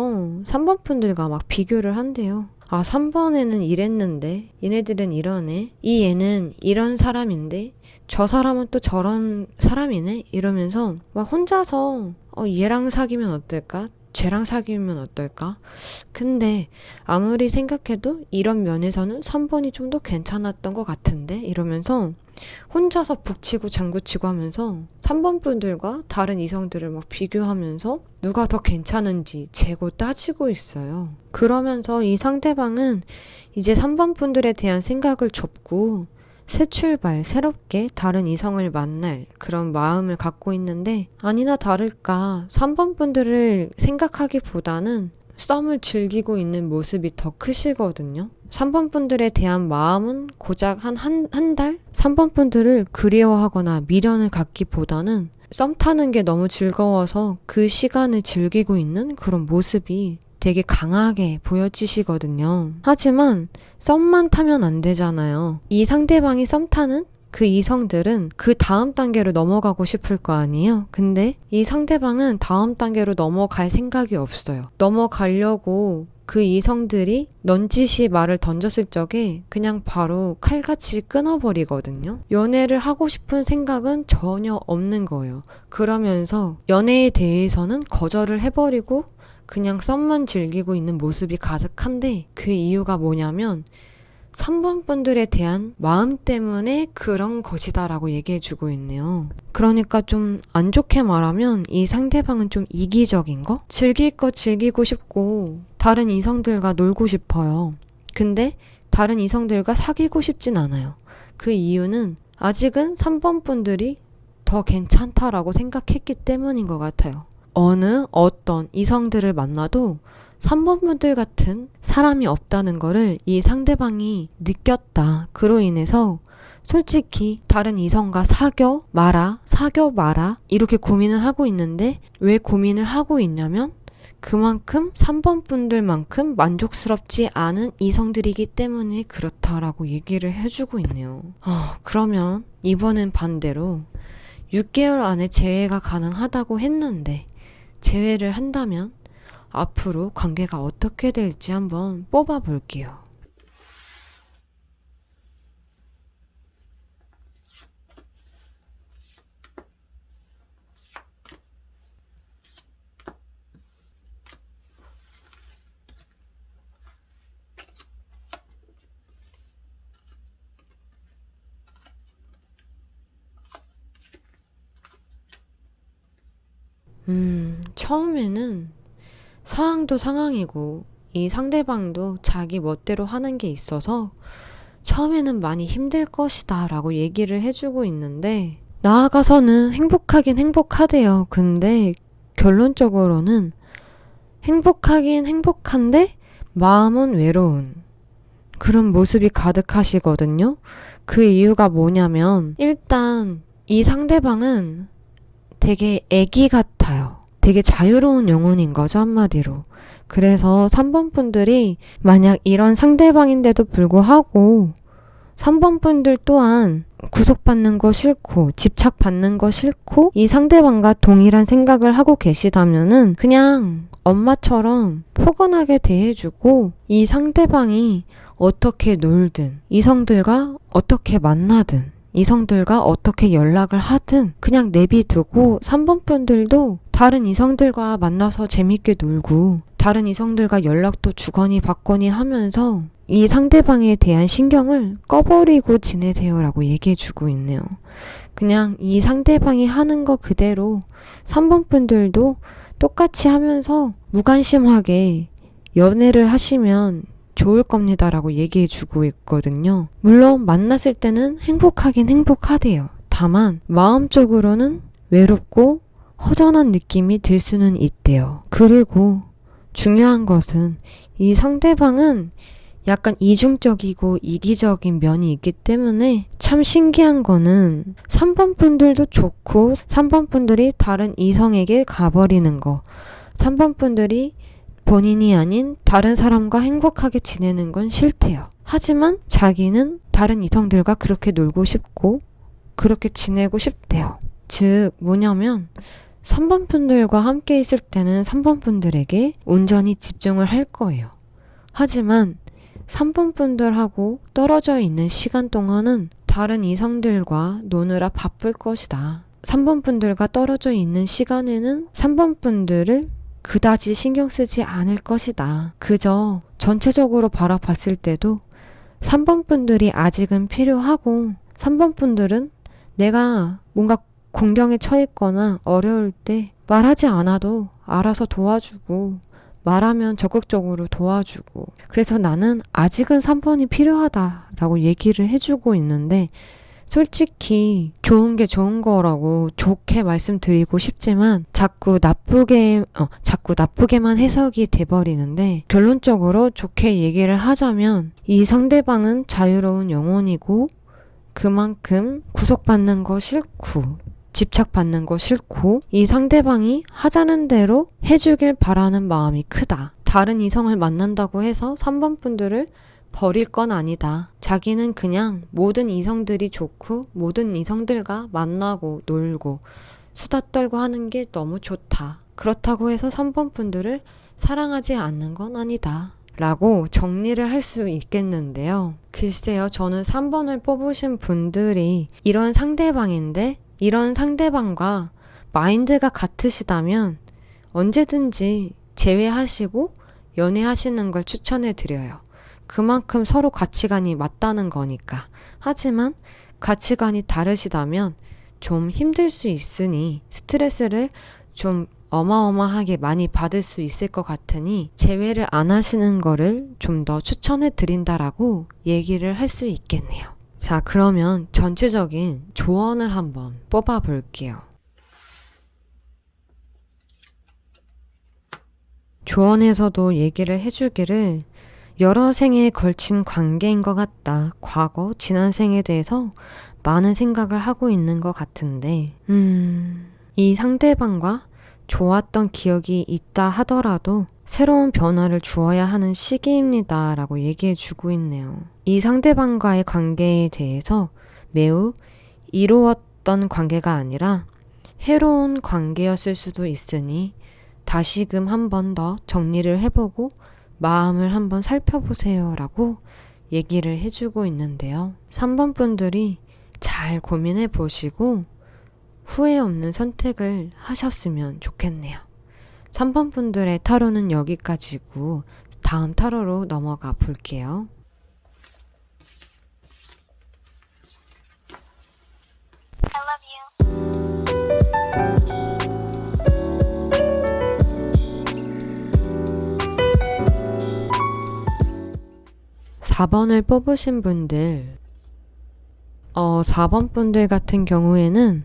3번 분들과 막 비교를 한대요. 3번에는 이랬는데 얘네들은 이러네. 이 얘는 이런 사람인데 저 사람은 또 저런 사람이네. 이러면서 막 혼자서 얘랑 사귀면 어떨까? 쟤랑 사귀면 어떨까? 근데 아무리 생각해도 이런 면에서는 3번이 좀 더 괜찮았던 것 같은데? 이러면서 혼자서 북치고 장구치고 하면서 3번 분들과 다른 이성들을 막 비교하면서 누가 더 괜찮은지 재고 따지고 있어요. 그러면서 이 상대방은 이제 3번 분들에 대한 생각을 접고 새 출발, 새롭게 다른 이성을 만날 그런 마음을 갖고 있는데 아니나 다를까 3번 분들을 생각하기보다는 썸을 즐기고 있는 모습이 더 크시거든요. 3번 분들에 대한 마음은 고작 한 달? 3번 분들을 그리워하거나 미련을 갖기보다는 썸 타는 게 너무 즐거워서 그 시간을 즐기고 있는 그런 모습이 되게 강하게 보여지시거든요. 하지만 썸만 타면 안 되잖아요. 이 상대방이 썸 타는 그 이성들은 그 다음 단계로 넘어가고 싶을 거 아니에요? 근데 이 상대방은 다음 단계로 넘어갈 생각이 없어요. 넘어가려고 그 이성들이 넌지시 말을 던졌을 적에 그냥 바로 칼같이 끊어버리거든요. 연애를 하고 싶은 생각은 전혀 없는 거예요. 그러면서 연애에 대해서는 거절을 해버리고 그냥 썸만 즐기고 있는 모습이 가득한데 그 이유가 뭐냐면 3번 분들에 대한 마음 때문에 그런 것이다라고 얘기해주고 있네요. 그러니까 좀 안 좋게 말하면 이 상대방은 좀 이기적인 거? 즐길 거 즐기고 싶고 다른 이성들과 놀고 싶어요. 근데 다른 이성들과 사귀고 싶진 않아요. 그 이유는 아직은 3번 분들이 더 괜찮다라고 생각했기 때문인 것 같아요. 어떤 이성들을 만나도 3번 분들 같은 사람이 없다는 거를 이 상대방이 느꼈다. 그로 인해서 솔직히 다른 이성과 사겨 마라 이렇게 고민을 하고 있는데 왜 고민을 하고 있냐면 그만큼 3번 분들만큼 만족스럽지 않은 이성들이기 때문에 그렇다라고 얘기를 해주고 있네요. 그러면 이번엔 반대로 6개월 안에 재회가 가능하다고 했는데 재회를 한다면 앞으로 관계가 어떻게 될지 한번 뽑아볼게요. 처음에는 상황도 상황이고 이 상대방도 자기 멋대로 하는 게 있어서 처음에는 많이 힘들 것이다 라고 얘기를 해주고 있는데 나아가서는 행복하긴 행복하대요. 근데 결론적으로는 행복하긴 행복한데 마음은 외로운 그런 모습이 가득하시거든요. 그 이유가 뭐냐면 일단 이 상대방은 되게 애기 같아요. 되게 자유로운 영혼인 거죠, 한마디로. 그래서 3번 분들이 만약 이런 상대방인데도 불구하고 3번 분들 또한 구속받는 거 싫고 집착받는 거 싫고 이 상대방과 동일한 생각을 하고 계시다면은 그냥 엄마처럼 포근하게 대해주고 이 상대방이 어떻게 놀든 이성들과 어떻게 만나든 이성들과 어떻게 연락을 하든 그냥 내비두고 3번 분들도 다른 이성들과 만나서 재밌게 놀고 다른 이성들과 연락도 주거니 받거니 하면서 이 상대방에 대한 신경을 꺼버리고 지내세요라고 얘기해주고 있네요. 그냥 이 상대방이 하는 거 그대로 3번 분들도 똑같이 하면서 무관심하게 연애를 하시면 좋을 겁니다라고 얘기해주고 있거든요. 물론 만났을 때는 행복하긴 행복하대요. 다만 마음적으로는 외롭고 허전한 느낌이 들 수는 있대요. 그리고 중요한 것은 이 상대방은 약간 이중적이고 이기적인 면이 있기 때문에 참 신기한 거는 3번 분들도 좋고 3번 분들이 다른 이성에게 가버리는 거 3번 분들이 본인이 아닌 다른 사람과 행복하게 지내는 건 싫대요. 하지만 자기는 다른 이성들과 그렇게 놀고 싶고 그렇게 지내고 싶대요. 즉 뭐냐면 3번 분들과 함께 있을 때는 3번 분들에게 온전히 집중을 할 거예요. 하지만 3번 분들하고 떨어져 있는 시간 동안은 다른 이성들과 노느라 바쁠 것이다. 3번 분들과 떨어져 있는 시간에는 3번 분들을 그다지 신경 쓰지 않을 것이다. 그저 전체적으로 바라봤을 때도 3번 분들이 아직은 필요하고 3번 분들은 내가 뭔가 공경에 처했거나 어려울 때 말하지 않아도 알아서 도와주고 말하면 적극적으로 도와주고 그래서 나는 아직은 3번이 필요하다라고 얘기를 해주고 있는데 솔직히 좋은 게 좋은 거라고 좋게 말씀드리고 싶지만 자꾸 나쁘게만 해석이 돼버리는데, 결론적으로 좋게 얘기를 하자면 이 상대방은 자유로운 영혼이고 그만큼 구속받는 거 싫고 집착받는 거 싫고 이 상대방이 하자는 대로 해주길 바라는 마음이 크다. 다른 이성을 만난다고 해서 3번 분들을 버릴 건 아니다. 자기는 그냥 모든 이성들이 좋고 모든 이성들과 만나고 놀고 수다 떨고 하는 게 너무 좋다. 그렇다고 해서 3번 분들을 사랑하지 않는 건 아니다. 라고 정리를 할 수 있겠는데요. 글쎄요, 저는 3번을 뽑으신 분들이 이런 상대방인데 이런 상대방과 마인드가 같으시다면 언제든지 제외하시고 연애하시는 걸 추천해 드려요. 그만큼 서로 가치관이 맞다는 거니까. 하지만 가치관이 다르시다면 좀 힘들 수 있으니 스트레스를 좀 어마어마하게 많이 받을 수 있을 것 같으니 제외를 안 하시는 거를 좀 더 추천해 드린다라고 얘기를 할 수 있겠네요. 자, 그러면 전체적인 조언을 한번 뽑아 볼게요. 조언에서도 얘기를 해주기를 여러 생에 걸친 관계인 것 같다. 과거, 지난 생에 대해서 많은 생각을 하고 있는 것 같은데 이 상대방과 좋았던 기억이 있다 하더라도 새로운 변화를 주어야 하는 시기입니다. 라고 얘기해 주고 있네요. 이 상대방과의 관계에 대해서 매우 이로웠던 관계가 아니라 해로운 관계였을 수도 있으니 다시금 한 번 더 정리를 해보고 마음을 한번 살펴보세요. 라고 얘기를 해주고 있는데요. 3번 분들이 잘 고민해 보시고 후회 없는 선택을 하셨으면 좋겠네요. 3번 분들의 타로는 여기까지고 다음 타로로 넘어가 볼게요. I love you. 4번을 뽑으신 분들, 4번 분들 같은 경우에는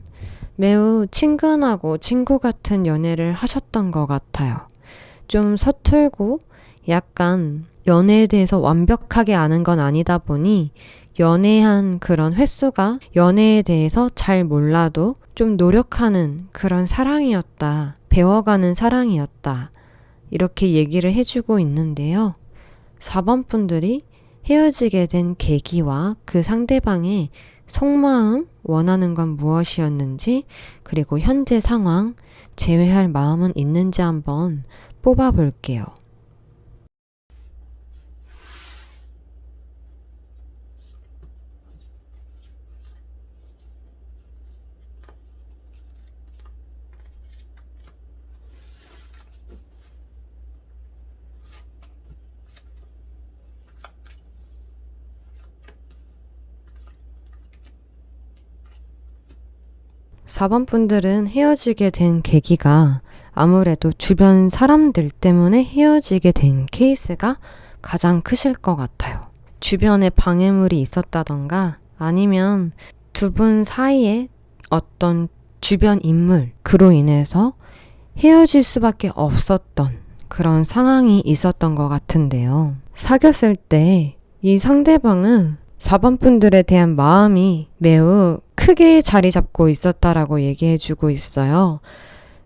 매우 친근하고 친구 같은 연애를 하셨던 것 같아요. 좀 서툴고 약간 연애에 대해서 완벽하게 아는 건 아니다 보니 연애한 그런 횟수가 연애에 대해서 잘 몰라도 좀 노력하는 그런 사랑이었다. 배워가는 사랑이었다. 이렇게 얘기를 해주고 있는데요. 4번 분들이 헤어지게 된 계기와 그 상대방의 속마음, 원하는 건 무엇이었는지, 그리고 현재 상황, 재회할 마음은 있는지 한번 뽑아볼게요. 사 번 분들은 헤어지게 된 계기가 아무래도 주변 사람들 때문에 헤어지게 된 케이스가 가장 크실 것 같아요. 주변에 방해물이 있었다던가 아니면 두 분 사이에 어떤 주변 인물, 그로 인해서 헤어질 수밖에 없었던 그런 상황이 있었던 것 같은데요. 사귀었을 때 이 상대방은 4번 분들에 대한 마음이 매우 크게 자리 잡고 있었다라고 얘기해주고 있어요.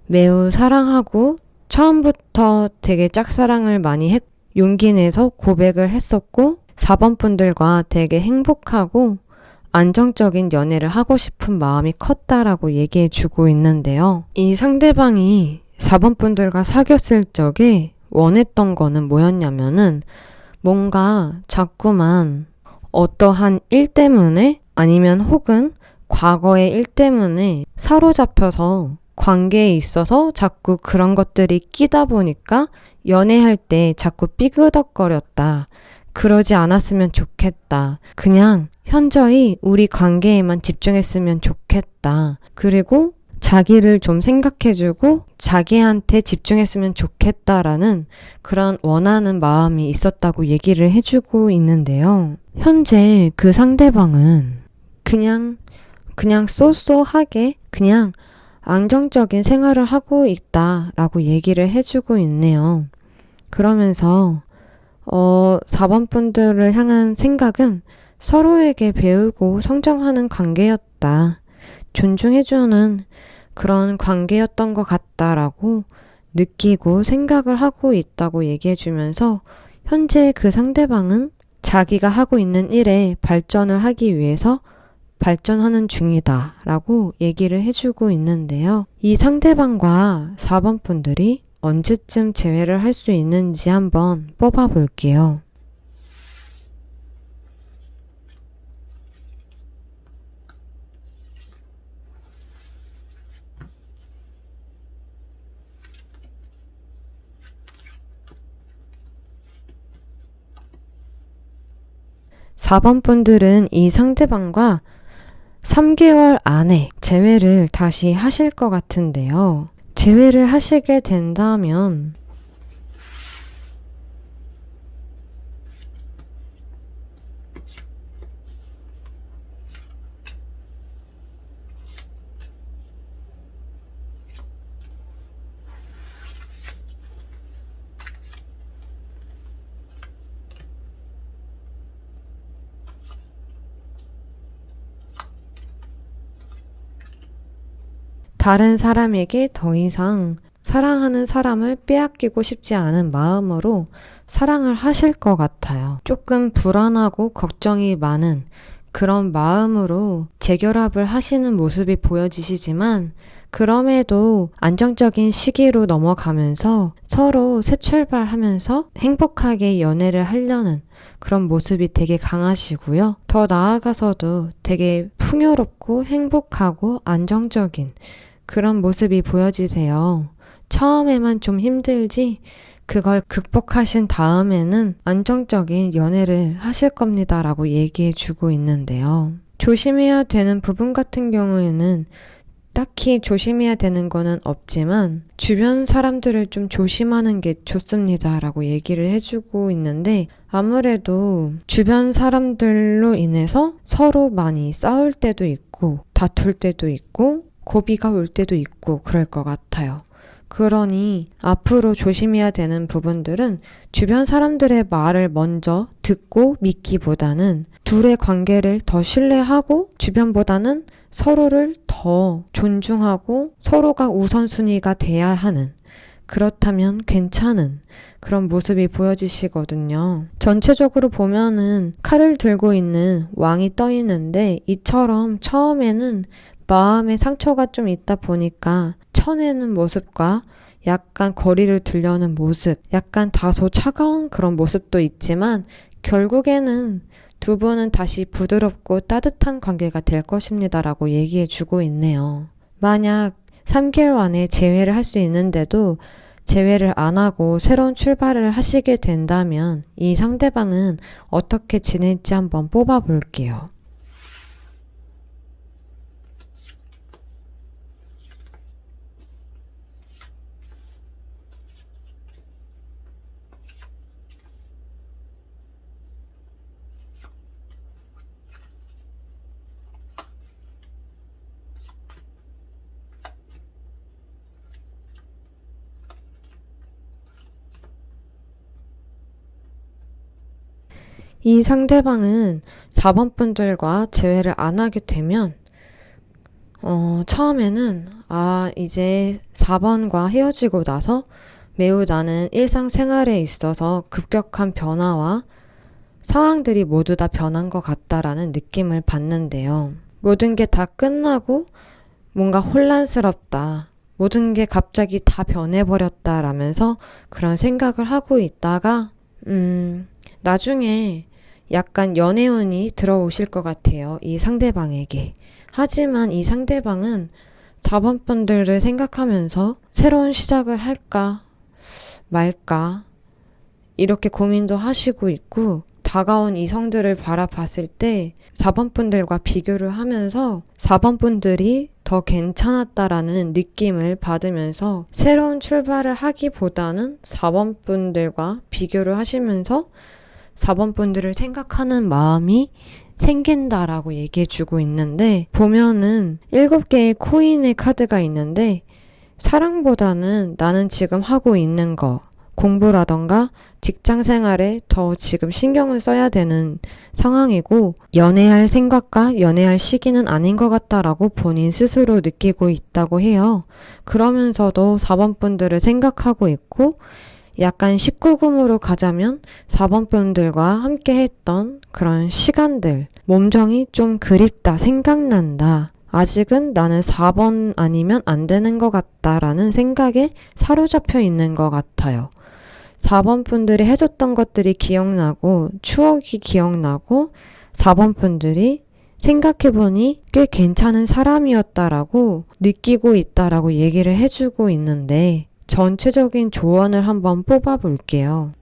매우 사랑하고 처음부터 되게 짝사랑을 많이 용기 내서 고백을 했었고 4번 분들과 되게 행복하고 안정적인 연애를 하고 싶은 마음이 컸다라고 얘기해주고 있는데요. 이 상대방이 4번 분들과 사귀었을 적에 원했던 거는 뭐였냐면은 뭔가 자꾸만 어떠한 일 때문에 아니면 혹은 과거의 일 때문에 사로잡혀서 관계에 있어서 자꾸 그런 것들이 끼다 보니까 연애할 때 자꾸 삐그덕거렸다. 그러지 않았으면 좋겠다. 그냥 현저히 우리 관계에만 집중했으면 좋겠다. 그리고 자기를 좀 생각해주고 자기한테 집중했으면 좋겠다라는 그런 원하는 마음이 있었다고 얘기를 해주고 있는데요. 현재 그 상대방은 그냥 쏘쏘하게 그냥 안정적인 생활을 하고 있다라고 얘기를 해주고 있네요. 그러면서 4번 분들을 향한 생각은 서로에게 배우고 성장하는 관계였다. 존중해주는 그런 관계였던 것 같다라고 느끼고 생각을 하고 있다고 얘기해주면서 현재 그 상대방은 자기가 하고 있는 일에 발전을 하기 위해서 발전하는 중이다 라고 얘기를 해주고 있는데요. 이 상대방과 4번 분들이 언제쯤 재회를 할 수 있는지 한번 뽑아 볼게요. 사 번 분들은 이 상대방과 3개월 안에 재회를 다시 하실 것 같은데요. 재회를 하시게 된다면 다른 사람에게 더 이상 사랑하는 사람을 빼앗기고 싶지 않은 마음으로 사랑을 하실 것 같아요. 조금 불안하고 걱정이 많은 그런 마음으로 재결합을 하시는 모습이 보여지시지만 그럼에도 안정적인 시기로 넘어가면서 서로 새 출발하면서 행복하게 연애를 하려는 그런 모습이 되게 강하시고요. 더 나아가서도 되게 풍요롭고 행복하고 안정적인 그런 모습이 보여지세요. 처음에만 좀 힘들지 그걸 극복하신 다음에는 안정적인 연애를 하실 겁니다 라고 얘기해 주고 있는데요. 조심해야 되는 부분 같은 경우에는 딱히 조심해야 되는 거는 없지만 주변 사람들을 좀 조심하는 게 좋습니다 라고 얘기를 해주고 있는데 아무래도 주변 사람들로 인해서 서로 많이 싸울 때도 있고 다툴 때도 있고 고비가 올 때도 있고 그럴 것 같아요. 그러니 앞으로 조심해야 되는 부분들은 주변 사람들의 말을 먼저 듣고 믿기보다는 둘의 관계를 더 신뢰하고 주변보다는 서로를 더 존중하고 서로가 우선순위가 돼야 하는 그렇다면 괜찮은 그런 모습이 보여지시거든요. 전체적으로 보면은 칼을 들고 있는 왕이 떠 있는데 이처럼 처음에는 마음에 상처가 좀 있다 보니까 쳐내는 모습과 약간 거리를 두려는 모습, 약간 다소 차가운 그런 모습도 있지만 결국에는 두 분은 다시 부드럽고 따뜻한 관계가 될 것입니다 라고 얘기해 주고 있네요. 만약 3개월 안에 재회를 할 수 있는데도 재회를 안 하고 새로운 출발을 하시게 된다면 이 상대방은 어떻게 지낼지 한번 뽑아 볼게요. 이 상대방은 4번 분들과 재회를 안 하게 되면 처음에는 이제 4번과 헤어지고 나서 매우 나는 일상생활에 있어서 급격한 변화와 상황들이 모두 다 변한 것 같다라는 느낌을 받는데요. 모든 게 다 끝나고 뭔가 혼란스럽다. 모든 게 갑자기 다 변해버렸다라면서 그런 생각을 하고 있다가 나중에 약간 연애운이 들어오실 것 같아요. 이 상대방에게. 하지만 이 상대방은 4번 분들을 생각하면서 새로운 시작을 할까 말까 이렇게 고민도 하시고 있고 다가온 이성들을 바라봤을 때 4번 분들과 비교를 하면서 4번 분들이 더 괜찮았다라는 느낌을 받으면서 새로운 출발을 하기보다는 4번 분들과 비교를 하시면서 4번 분들을 생각하는 마음이 생긴다라고 얘기해주고 있는데, 보면은 7개의 코인의 카드가 있는데, 사랑보다는 나는 지금 하고 있는 거, 공부라던가 직장 생활에 더 지금 신경을 써야 되는 상황이고, 연애할 생각과 연애할 시기는 아닌 것 같다라고 본인 스스로 느끼고 있다고 해요. 그러면서도 4번 분들을 생각하고 있고, 약간 19금으로 가자면 4번 분들과 함께 했던 그런 시간들, 몸정이 좀 그립다, 생각난다. 아직은 나는 4번 아니면 안 되는 것 같다라는 생각에 사로잡혀 있는 것 같아요. 4번 분들이 해줬던 것들이 기억나고 추억이 기억나고 4번 분들이 생각해보니 꽤 괜찮은 사람이었다라고 느끼고 있다라고 얘기를 해주고 있는데 전체적인 조언을 한번 뽑아볼게요.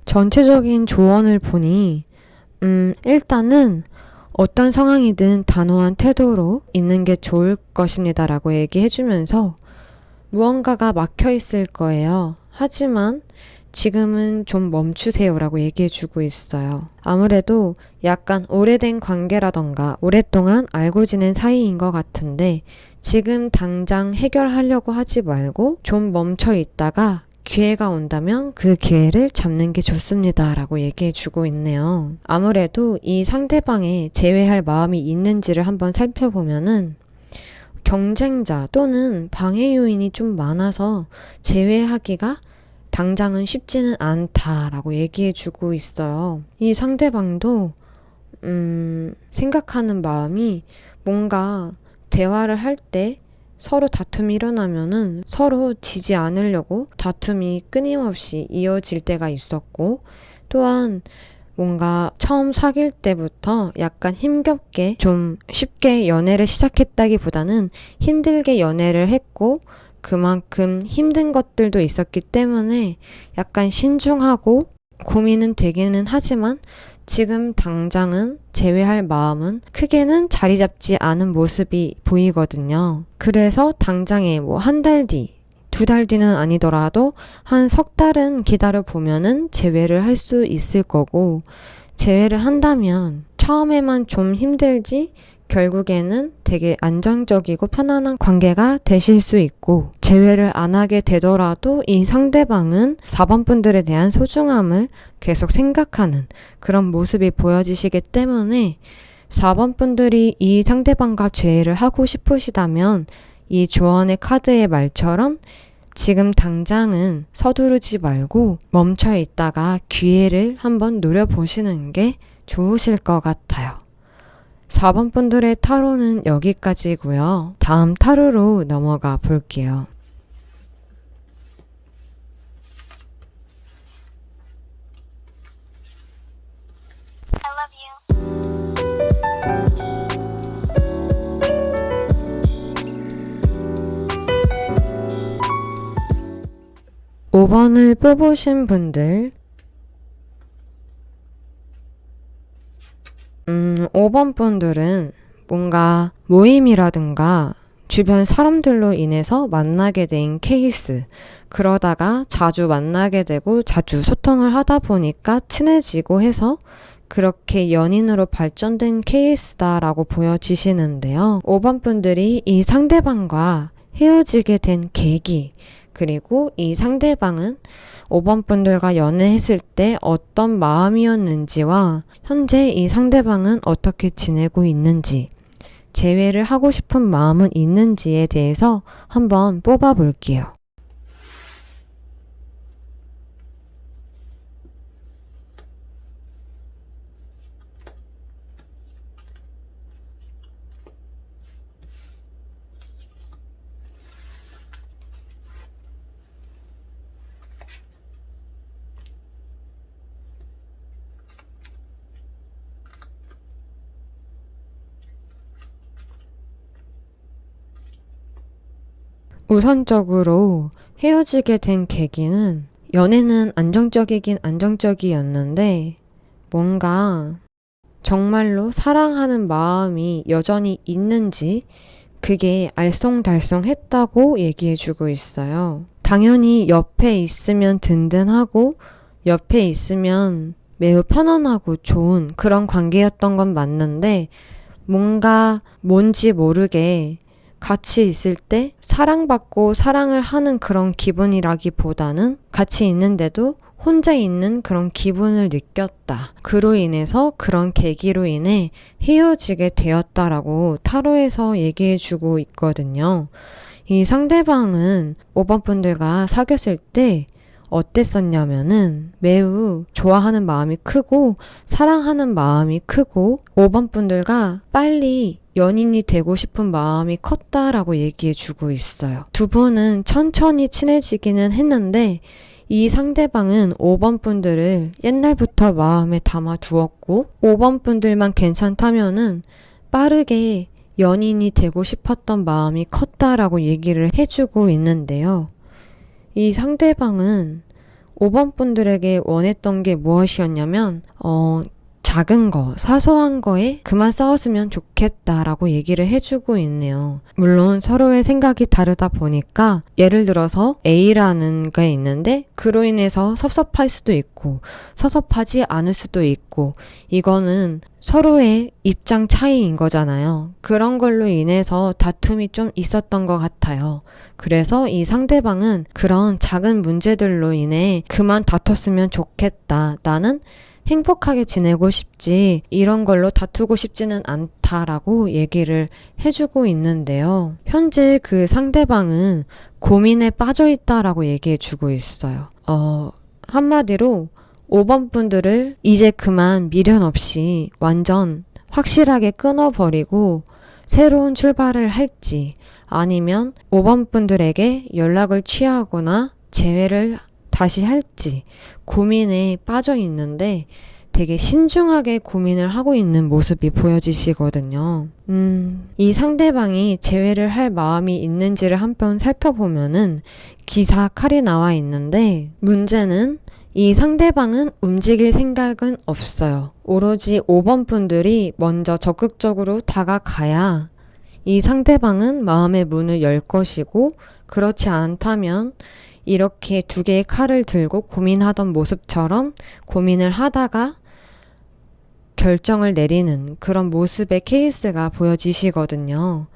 전체적인 조언을 보니 일단은 어떤 상황이든 단호한 태도로 있는 게 좋을 것입니다라고 얘기해주면서 무언가가 막혀 있을 거예요. 하지만 지금은 좀 멈추세요라고 얘기해주고 있어요. 아무래도 약간 오래된 관계라던가 오랫동안 알고 지낸 사이인 것 같은데 지금 당장 해결하려고 하지 말고 좀 멈춰 있다가 기회가 온다면 그 기회를 잡는 게 좋습니다 라고 얘기해주고 있네요. 아무래도 이 상대방에 제외할 마음이 있는지를 한번 살펴보면은 경쟁자 또는 방해 요인이 좀 많아서 제외하기가 당장은 쉽지는 않다라고 얘기해주고 있어요. 이 상대방도 생각하는 마음이 뭔가 대화를 할 때 서로 다툼이 일어나면은 서로 지지 않으려고 다툼이 끊임없이 이어질 때가 있었고, 또한 뭔가 처음 사귈 때부터 약간 힘겹게 좀 쉽게 연애를 시작했다기보다는 힘들게 연애를 했고 그만큼 힘든 것들도 있었기 때문에 약간 신중하고 고민은 되기는 하지만 지금 당장은 제외할 마음은 크게는 자리 잡지 않은 모습이 보이거든요. 그래서 당장에 뭐 한 달 뒤, 2달 뒤는 아니더라도 한 석 달은 기다려 보면은 제외를 할 수 있을 거고, 제외를 한다면 처음에만 좀 힘들지 결국에는 되게 안정적이고 편안한 관계가 되실 수 있고, 제외를 안 하게 되더라도 이 상대방은 4번 분들에 대한 소중함을 계속 생각하는 그런 모습이 보여지시기 때문에 4번 분들이 이 상대방과 재회를 하고 싶으시다면 이 조언의 카드의 말처럼 지금 당장은 서두르지 말고 멈춰 있다가 기회를 한번 노려보시는 게 좋으실 것 같아요. 4번 분들의 타로는 여기까지고요. 다음 타로로 넘어가 볼게요. I love you. 5번을 뽑으신 분들 5번 분들은 뭔가 모임이라든가 주변 사람들로 인해서 만나게 된 케이스, 그러다가 자주 만나게 되고 자주 소통을 하다 보니까 친해지고 해서 그렇게 연인으로 발전된 케이스다라고 보여지시는데요. 5번 분들이 이 상대방과 헤어지게 된 계기, 그리고 이 상대방은 5번 분들과 연애했을 때 어떤 마음이었는지와 현재 이 상대방은 어떻게 지내고 있는지, 재회를 하고 싶은 마음은 있는지에 대해서 한번 뽑아볼게요. 우선적으로 헤어지게 된 계기는 연애는 안정적이긴 안정적이었는데 뭔가 정말로 사랑하는 마음이 여전히 있는지 그게 알쏭달쏭했다고 얘기해주고 있어요. 당연히 옆에 있으면 든든하고 옆에 있으면 매우 편안하고 좋은 그런 관계였던 건 맞는데 뭔가 뭔지 모르게 같이 있을 때 사랑받고 사랑을 하는 그런 기분이라기보다는 같이 있는데도 혼자 있는 그런 기분을 느꼈다. 그로 인해서 그런 계기로 인해 헤어지게 되었다라고 타로에서 얘기해주고 있거든요. 이 상대방은 5번 분들과 사귀었을 때 어땠었냐면은 매우 좋아하는 마음이 크고 사랑하는 마음이 크고 5번 분들과 빨리 연인이 되고 싶은 마음이 컸다라고 얘기해 주고 있어요. 두 분은 천천히 친해지기는 했는데 이 상대방은 5번 분들을 옛날부터 마음에 담아 두었고 5번 분들만 괜찮다면은 빠르게 연인이 되고 싶었던 마음이 컸다라고 얘기를 해주고 있는데요. 이 상대방은 5번 분들에게 원했던 게 무엇이었냐면 작은 거, 사소한 거에 그만 싸웠으면 좋겠다라고 얘기를 해주고 있네요. 물론 서로의 생각이 다르다 보니까 예를 들어서 A라는 게 있는데 그로 인해서 섭섭할 수도 있고 섭섭하지 않을 수도 있고 이거는 서로의 입장 차이인 거잖아요. 그런 걸로 인해서 다툼이 좀 있었던 것 같아요. 그래서 이 상대방은 그런 작은 문제들로 인해 그만 다퉜으면 좋겠다. 나는 행복하게 지내고 싶지 이런 걸로 다투고 싶지는 않다라고 얘기를 해주고 있는데요. 현재 그 상대방은 고민에 빠져 있다라고 얘기해주고 있어요. 한마디로 5번 분들을 이제 그만 미련 없이 완전 확실하게 끊어버리고 새로운 출발을 할지 아니면 5번 분들에게 연락을 취하거나 재회를 다시 할지 고민에 빠져 있는데 되게 신중하게 고민을 하고 있는 모습이 보여지시거든요. 이 상대방이 재회를 할 마음이 있는지를 한번 살펴보면은 기사 칼이 나와 있는데 문제는 이 상대방은 움직일 생각은 없어요. 오로지 5번 분들이 먼저 적극적으로 다가가야 이 상대방은 마음의 문을 열 것이고 그렇지 않다면 이렇게 두 개의 칼을 들고 고민하던 모습처럼 고민을 하다가 결정을 내리는 그런 모습의 케이스가 보여지시거든요.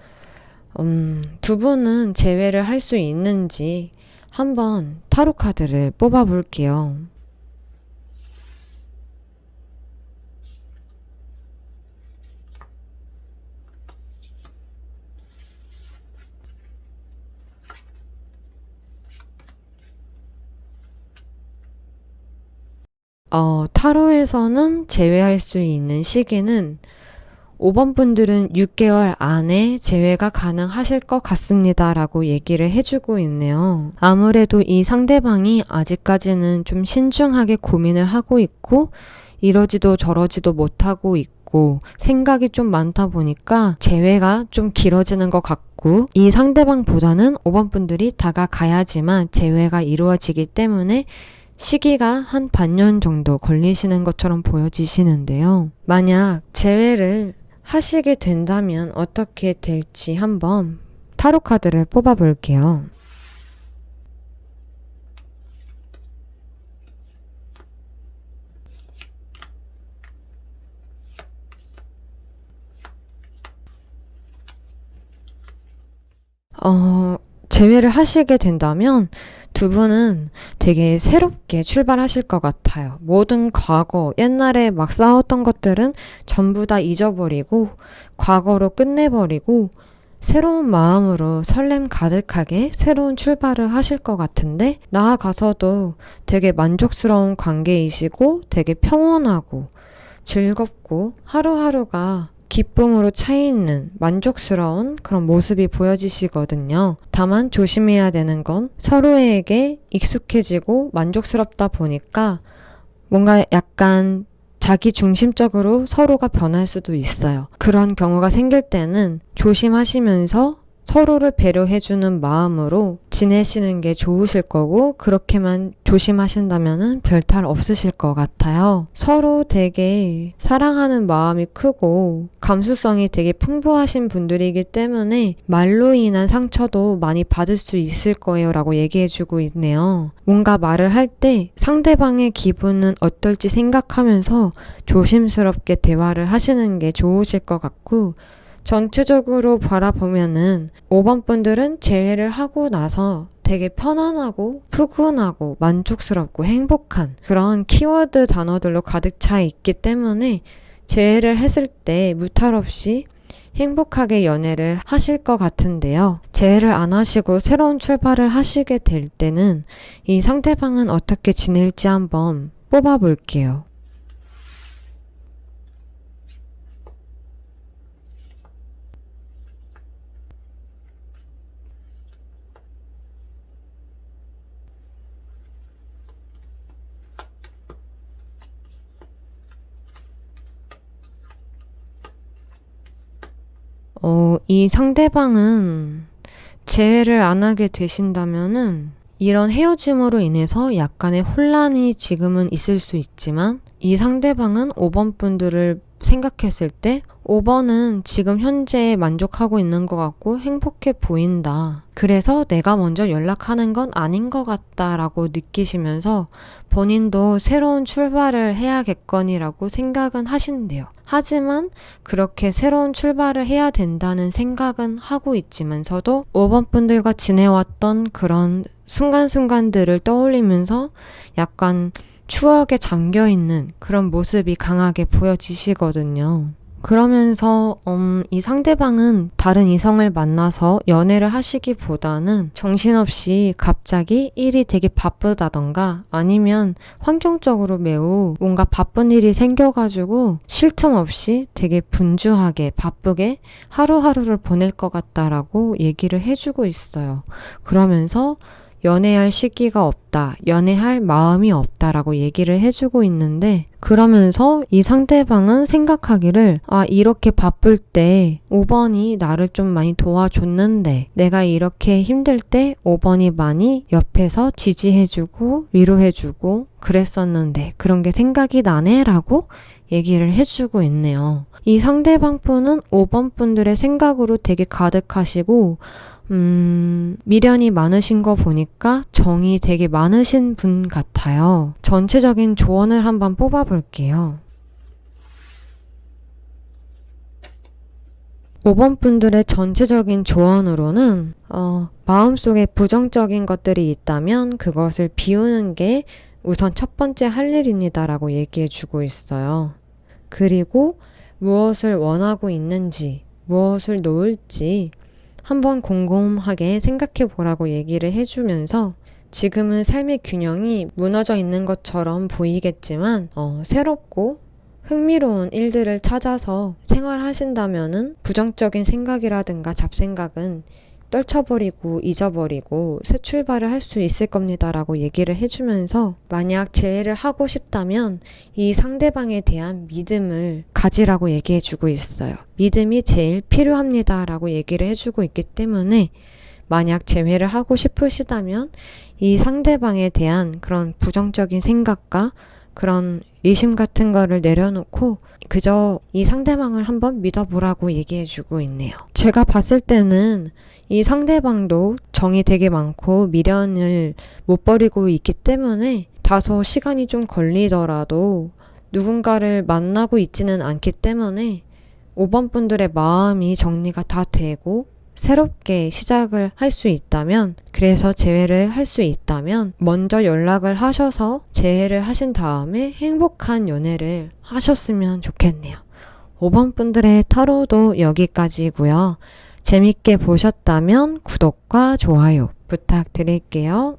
두 분은 재회를 할 수 있는지 한번 타로 카드를 뽑아 볼게요. 타로에서는 재회할 수 있는 시기는 5번 분들은 6개월 안에 재회가 가능하실 것 같습니다 라고 얘기를 해주고 있네요. 아무래도 이 상대방이 아직까지는 좀 신중하게 고민을 하고 있고 이러지도 저러지도 못하고 있고 생각이 좀 많다 보니까 재회가 좀 길어지는 것 같고 이 상대방보다는 5번 분들이 다가가야지만 재회가 이루어지기 때문에 시기가 한 반년 정도 걸리시는 것처럼 보여지시는데요. 만약 재회를 하시게 된다면 어떻게 될지 한번 타로 카드를 뽑아 볼게요. 재회를 하시게 된다면 두 분은 되게 새롭게 출발하실 것 같아요. 모든 과거, 옛날에 막 싸웠던 것들은 전부 다 잊어버리고 과거로 끝내버리고 새로운 마음으로 설렘 가득하게 새로운 출발을 하실 것 같은데 나아가서도 되게 만족스러운 관계이시고 되게 평온하고 즐겁고 하루하루가 기쁨으로 차있는 만족스러운 그런 모습이 보여지시거든요. 다만 조심해야 되는 건 서로에게 익숙해지고 만족스럽다 보니까 뭔가 약간 자기 중심적으로 서로가 변할 수도 있어요. 그런 경우가 생길 때는 조심하시면서 서로를 배려해주는 마음으로 지내시는 게 좋으실 거고 그렇게만 조심하신다면 별탈 없으실 것 같아요. 서로 되게 사랑하는 마음이 크고 감수성이 되게 풍부하신 분들이기 때문에 말로 인한 상처도 많이 받을 수 있을 거예요 라고 얘기해주고 있네요. 뭔가 말을 할 때 상대방의 기분은 어떨지 생각하면서 조심스럽게 대화를 하시는 게 좋으실 것 같고 전체적으로 바라보면은 5번 분들은 재회를 하고 나서 되게 편안하고 푸근하고 만족스럽고 행복한 그런 키워드 단어들로 가득 차 있기 때문에 재회를 했을 때 무탈 없이 행복하게 연애를 하실 것 같은데요. 재회를 안 하시고 새로운 출발을 하시게 될 때는 이 상대방은 어떻게 지낼지 한번 뽑아볼게요. 이 상대방은 재회를 안 하게 되신다면은 이런 헤어짐으로 인해서 약간의 혼란이 지금은 있을 수 있지만 이 상대방은 5번 분들을 생각했을 때 5번은 지금 현재에 만족하고 있는 것 같고 행복해 보인다. 그래서 내가 먼저 연락하는 건 아닌 것 같다라고 느끼시면서 본인도 새로운 출발을 해야겠거니라고 생각은 하신대요. 하지만 그렇게 새로운 출발을 해야 된다는 생각은 하고 있지만서도 5번 분들과 지내왔던 그런 순간순간들을 떠올리면서 약간 추억에 잠겨있는 그런 모습이 강하게 보여지시거든요. 그러면서 이 상대방은 다른 이성을 만나서 연애를 하시기보다는 정신없이 갑자기 일이 되게 바쁘다던가 아니면 환경적으로 매우 뭔가 바쁜 일이 생겨가지고 쉴 틈 없이 되게 분주하게 바쁘게 하루하루를 보낼 것 같다라고 얘기를 해주고 있어요. 그러면서 연애할 시기가 없다, 연애할 마음이 없다라고 얘기를 해주고 있는데 그러면서 이 상대방은 생각하기를 이렇게 바쁠 때 5번이 나를 좀 많이 도와줬는데 내가 이렇게 힘들 때 5번이 많이 옆에서 지지해주고 위로해주고 그랬었는데 그런 게 생각이 나네 라고 얘기를 해주고 있네요. 이 상대방 분은 5번 분들의 생각으로 되게 가득하시고 미련이 많으신 거 보니까 정이 되게 많으신 분 같아요. 전체적인 조언을 한번 뽑아볼게요. 5번 분들의 전체적인 조언으로는 마음속에 부정적인 것들이 있다면 그것을 비우는 게 우선 첫 번째 할 일입니다 라고 얘기해 주고 있어요. 그리고 무엇을 원하고 있는지, 무엇을 놓을지 한번 곰곰하게 생각해 보라고 얘기를 해주면서 지금은 삶의 균형이 무너져 있는 것처럼 보이겠지만 새롭고 흥미로운 일들을 찾아서 생활하신다면은 부정적인 생각이라든가 잡생각은 떨쳐버리고 잊어버리고 새 출발을 할 수 있을 겁니다 라고 얘기를 해주면서 만약 재회를 하고 싶다면 이 상대방에 대한 믿음을 가지라고 얘기해주고 있어요. 믿음이 제일 필요합니다 라고 얘기를 해주고 있기 때문에 만약 재회를 하고 싶으시다면 이 상대방에 대한 그런 부정적인 생각과 그런 의심 같은 거를 내려놓고 그저 이 상대방을 한번 믿어보라고 얘기해주고 있네요. 제가 봤을 때는 이 상대방도 정이 되게 많고 미련을 못 버리고 있기 때문에 다소 시간이 좀 걸리더라도 누군가를 만나고 있지는 않기 때문에 5번 분들의 마음이 정리가 다 되고 새롭게 시작을 할 수 있다면, 그래서 재회를 할 수 있다면 먼저 연락을 하셔서 재회를 하신 다음에 행복한 연애를 하셨으면 좋겠네요. 5번 분들의 타로도 여기까지고요. 재밌게 보셨다면 구독과 좋아요 부탁드릴게요.